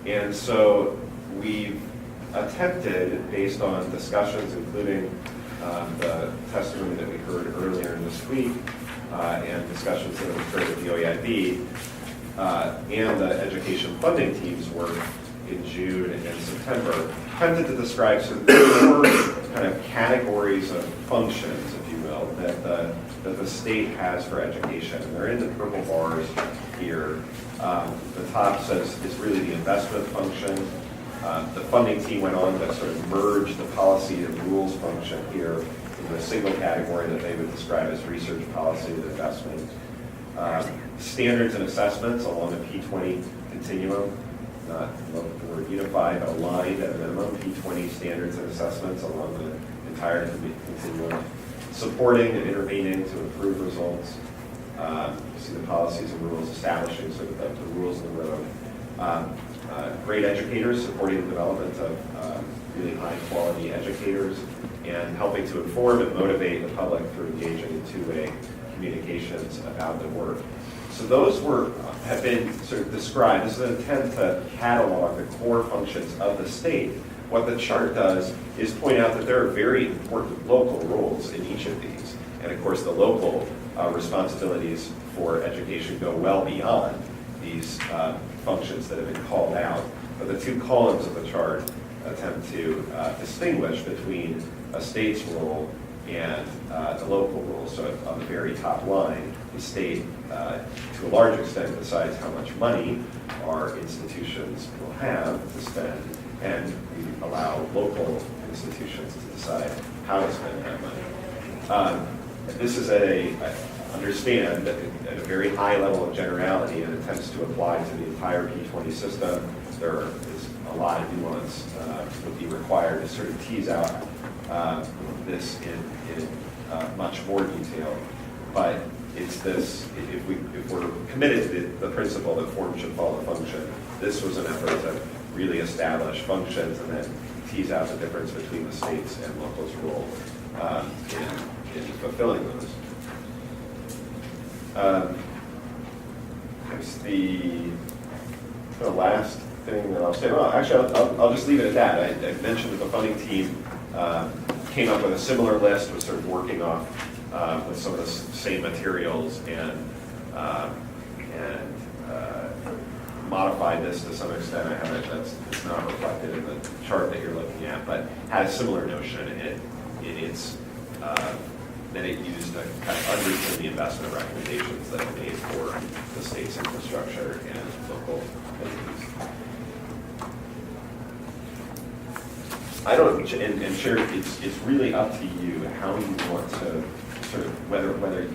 And so we've attempted, based on discussions, including the testimony that we heard earlier in this week, and discussions that have occurred with the OEIB, and the education funding team's work in June and September, attempted to describe some four kind of categories of functions, if you will, that the state has for education. And they're in the purple bars here. The top says is really the investment function. The funding team went on to sort of merge the policy and rules function here into a single category that they would describe as research, policy, and investment. Standards and assessments along the P20 continuum, not the word unified, but aligned at a minimum, P20 standards and assessments along the entire continuum, supporting and intervening to improve results. You see the policies and rules establishing sort of the rules of the road. Great educators supporting the development of really high-quality educators and helping to inform and motivate the public through engaging in two-way communications about the work. So those have been sort of described. This is an attempt to catalog the core functions of the state. What the chart does is point out that there are very important local roles in each of these. And of course, the local responsibilities for education go well beyond these functions that have been called out. But the two columns of the chart attempt to distinguish between a state's role and the local role. So on the very top line, the state, to a large extent, decides how much money our institutions will have to spend, and we allow local institutions to decide how to spend that money. This is I understand, at a very high level of generality, and attempts to apply to the entire P20 system. There is a lot of nuance would be required to sort of tease out this in much more detail. But it's this, if we're committed to the principle that form should follow function, this was an effort to really establish functions and then tease out the difference between the state's and local's role in fulfilling those. The last thing that I'll say, well, actually, I'll just leave it at that. I mentioned that the funding team came up with a similar list, was sort of working off with some of the same materials and modified this to some extent. I haven't, it's not reflected in the chart that you're looking at, but had a similar notion. It's that it used to kind of underpin the investment recommendations that it made for the state's infrastructure and local entities. I don't, and Chair, it's really up to you how you want to sort of, whether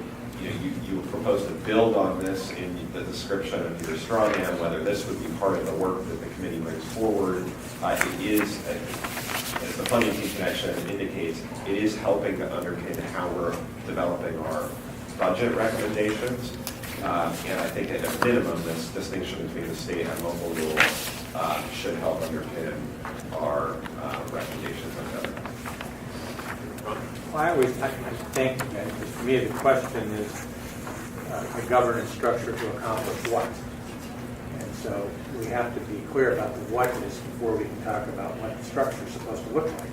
you propose to build on this in the description of your straw man, whether this would be part of the work that the committee brings forward. It is, as the funding team connection indicates, it is helping to underpin how we're developing our budget recommendations. And I think at a minimum, this distinction between the state and local rule should help underpin our recommendations on government. Well, I think that for me the question is the governance structure to accomplish what? And so we have to be clear about the what is before we can talk about what the structure is supposed to look like.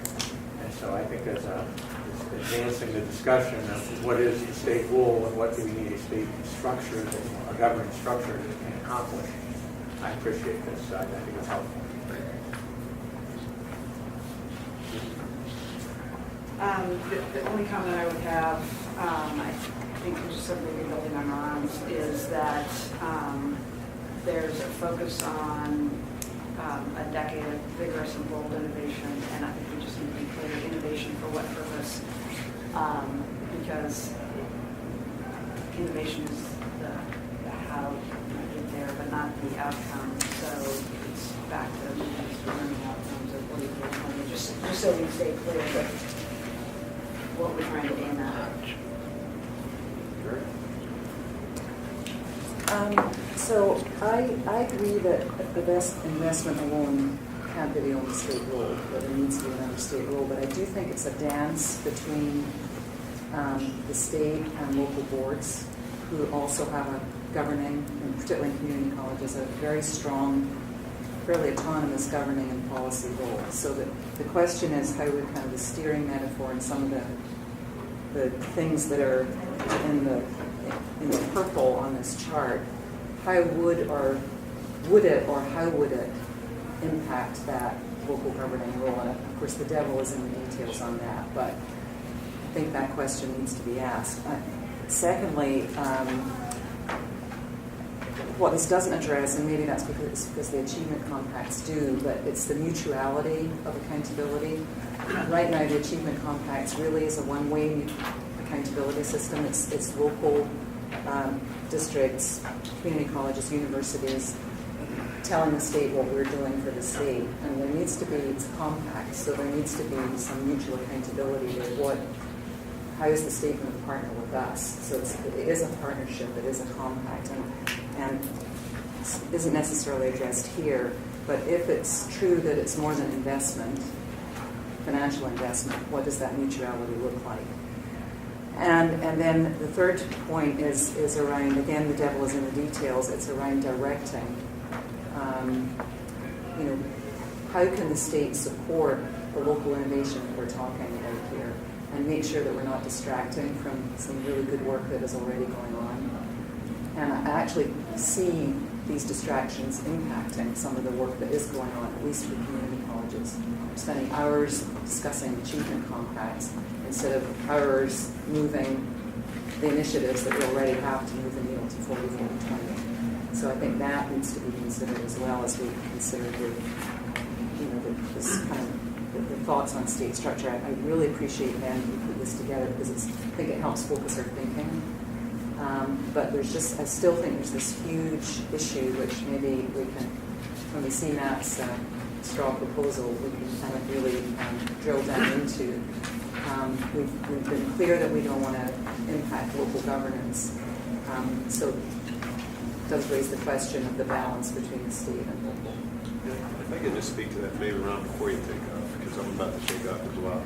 And so I think as advancing the discussion of what is the state role and what do we need a state structure, a governance structure that can accomplish, I appreciate this. I think it's helpful. The only comment I would have, I think which is something we're building on arms, is that there's a focus on a decade of vigorous and bold innovation, and I think we just need to be clear, innovation for what purpose, because innovation is the how you get there, but not the outcome. So it's back to learning outcomes of what you do, just so we stay clear that what we're trying to aim at. So I agree that the best investment alone can't be the only state role, that there needs to be another state role, but I do think it's a dance between the state and local boards who also have a governing, and particularly in community colleges, a very strong, fairly autonomous governing and policy role. So that the question is how would kind of the steering metaphor and some of the things that are in the purple on this chart, how would it or how would it impact that local governing role? And of course the devil is in the details on that, but I think that question needs to be asked. Secondly, what this doesn't address, and maybe that's because the achievement compacts do, but it's the mutuality of accountability. Right now, the achievement compacts really is a one-way accountability system. It's local districts, community colleges, universities telling the state what we're doing for the state. And there needs to be, it's a compact, so there needs to be some mutual accountability to how is the state going to partner with us? So it is a partnership, it is a compact, and it isn't necessarily addressed here, but if it's true that it's more than investment, financial investment, what does that mutuality look like? And then the third point is around, again, the devil is in the details, it's around directing. How can the state support the local innovation that we're talking about here and make sure that we're not distracting from some really good work that is already going on? And I actually see these distractions impacting some of the work that is going on, at least with community colleges. We're spending hours discussing achievement compacts instead of hours moving the initiatives that we already have to move the needle to 40-40-20. So I think that needs to be considered as well as we consider this kind of the thoughts on state structure. I really appreciate Ben who put this together because I think it helps focus our thinking. But I still think there's this huge issue which maybe we can, when we see Matt's straw proposal, we can kind of really drill down into. We've been clear that we don't want to impact local governance. So it does raise the question of the balance between the state and local. Yeah, if I could just speak to that maybe, Ron, before you take off, because I'm about to take off as well.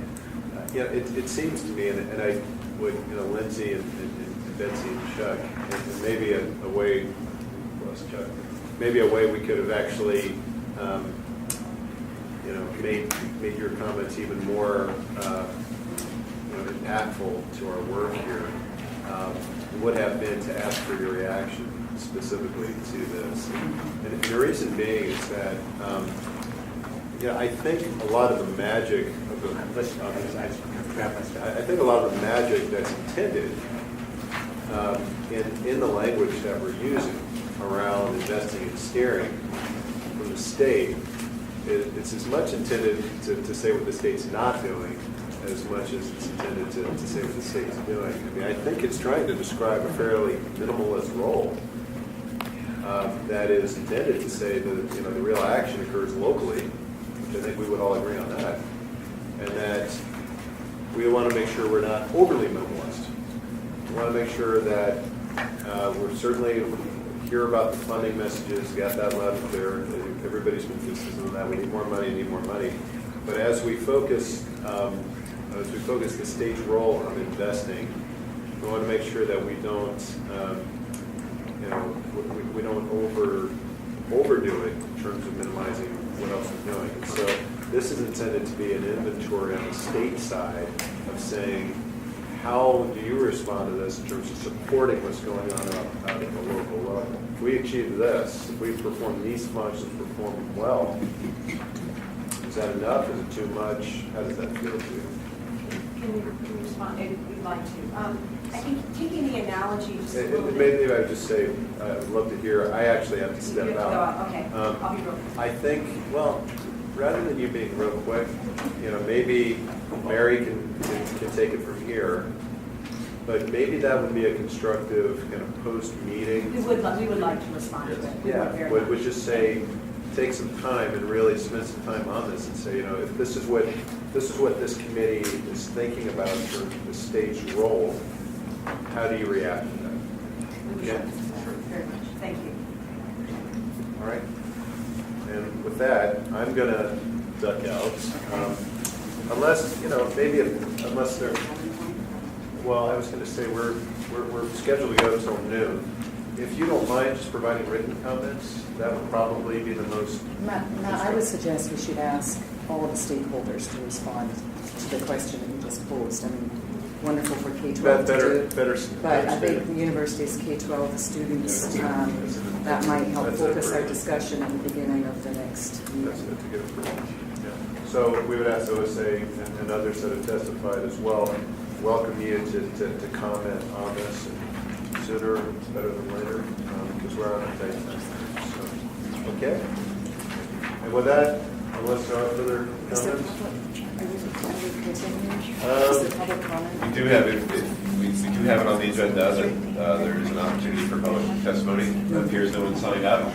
It seems to me, and I would, Lindsay and Betsy and Chuck, and maybe a way, Chuck, maybe a way we could have actually, made your comments even more, impactful to our work here, would have been to ask for your reaction specifically to this. And the reason being is that, I think a lot of the magic of the, I think a lot of the magic that's intended in the language that we're using around investing and steering from the state, it's as much intended to say what the state's not doing as much as it's intended to say what the state's doing. I mean, I think it's trying to describe a fairly minimalist role that is intended to say that the real action occurs locally, which I think we would all agree on that, and that we want to make sure we're not overly minimalist. We want to make sure that we're certainly hear about the funding messages, got that loud and clear. Everybody's been consistent on that. We need more money. But as we focus the state's role on investing, we want to make sure that we don't, we don't overdo it in terms of minimizing what else we're doing. And so this is intended to be an inventory on the state side of saying, how do you respond to this in terms of supporting what's going on out at the local level? If we achieve this, if we perform these functions, perform well, is that enough? Is it too much? How does that feel to you? Can you respond if you'd like to? I think taking the analogy just a little bit. Maybe I would just say, I'd love to hear, I actually have to step You have to out. go out. Okay, I'll be real quick. I think, well, rather than you being real quick, maybe Mary can take it from here, but maybe that would be a constructive kind of post-meeting. We would like to respond to it. We would very much. Would just say, take some time and really spend some time on this and say, if this is what this committee is thinking about in terms of the state's role, how do you react to that? We Okay. very much. Thank you. All right. And with that, I'm going to duck out. Unless, unless there, well, I was going to say we're scheduled to go until noon. If you don't mind just providing written comments, that would probably be the most. Matt, I would suggest we should ask all of the stakeholders to respond to the question that you just posed. I mean, wonderful for K-12 to do. Better. But I think the university's K-12, the students, that might help focus our discussion at the beginning of the next meeting. That's a good approach. Yeah. So we would ask OSA and others that have testified as well, welcome you to comment on this. Sooner is better than later, because we're on a tight time. So, okay. And with that, unless there are further Is there comments? are we continuing? Is there public comment? We do have it. We do have it on the agenda. There is an opportunity for public testimony. It appears no one signed up.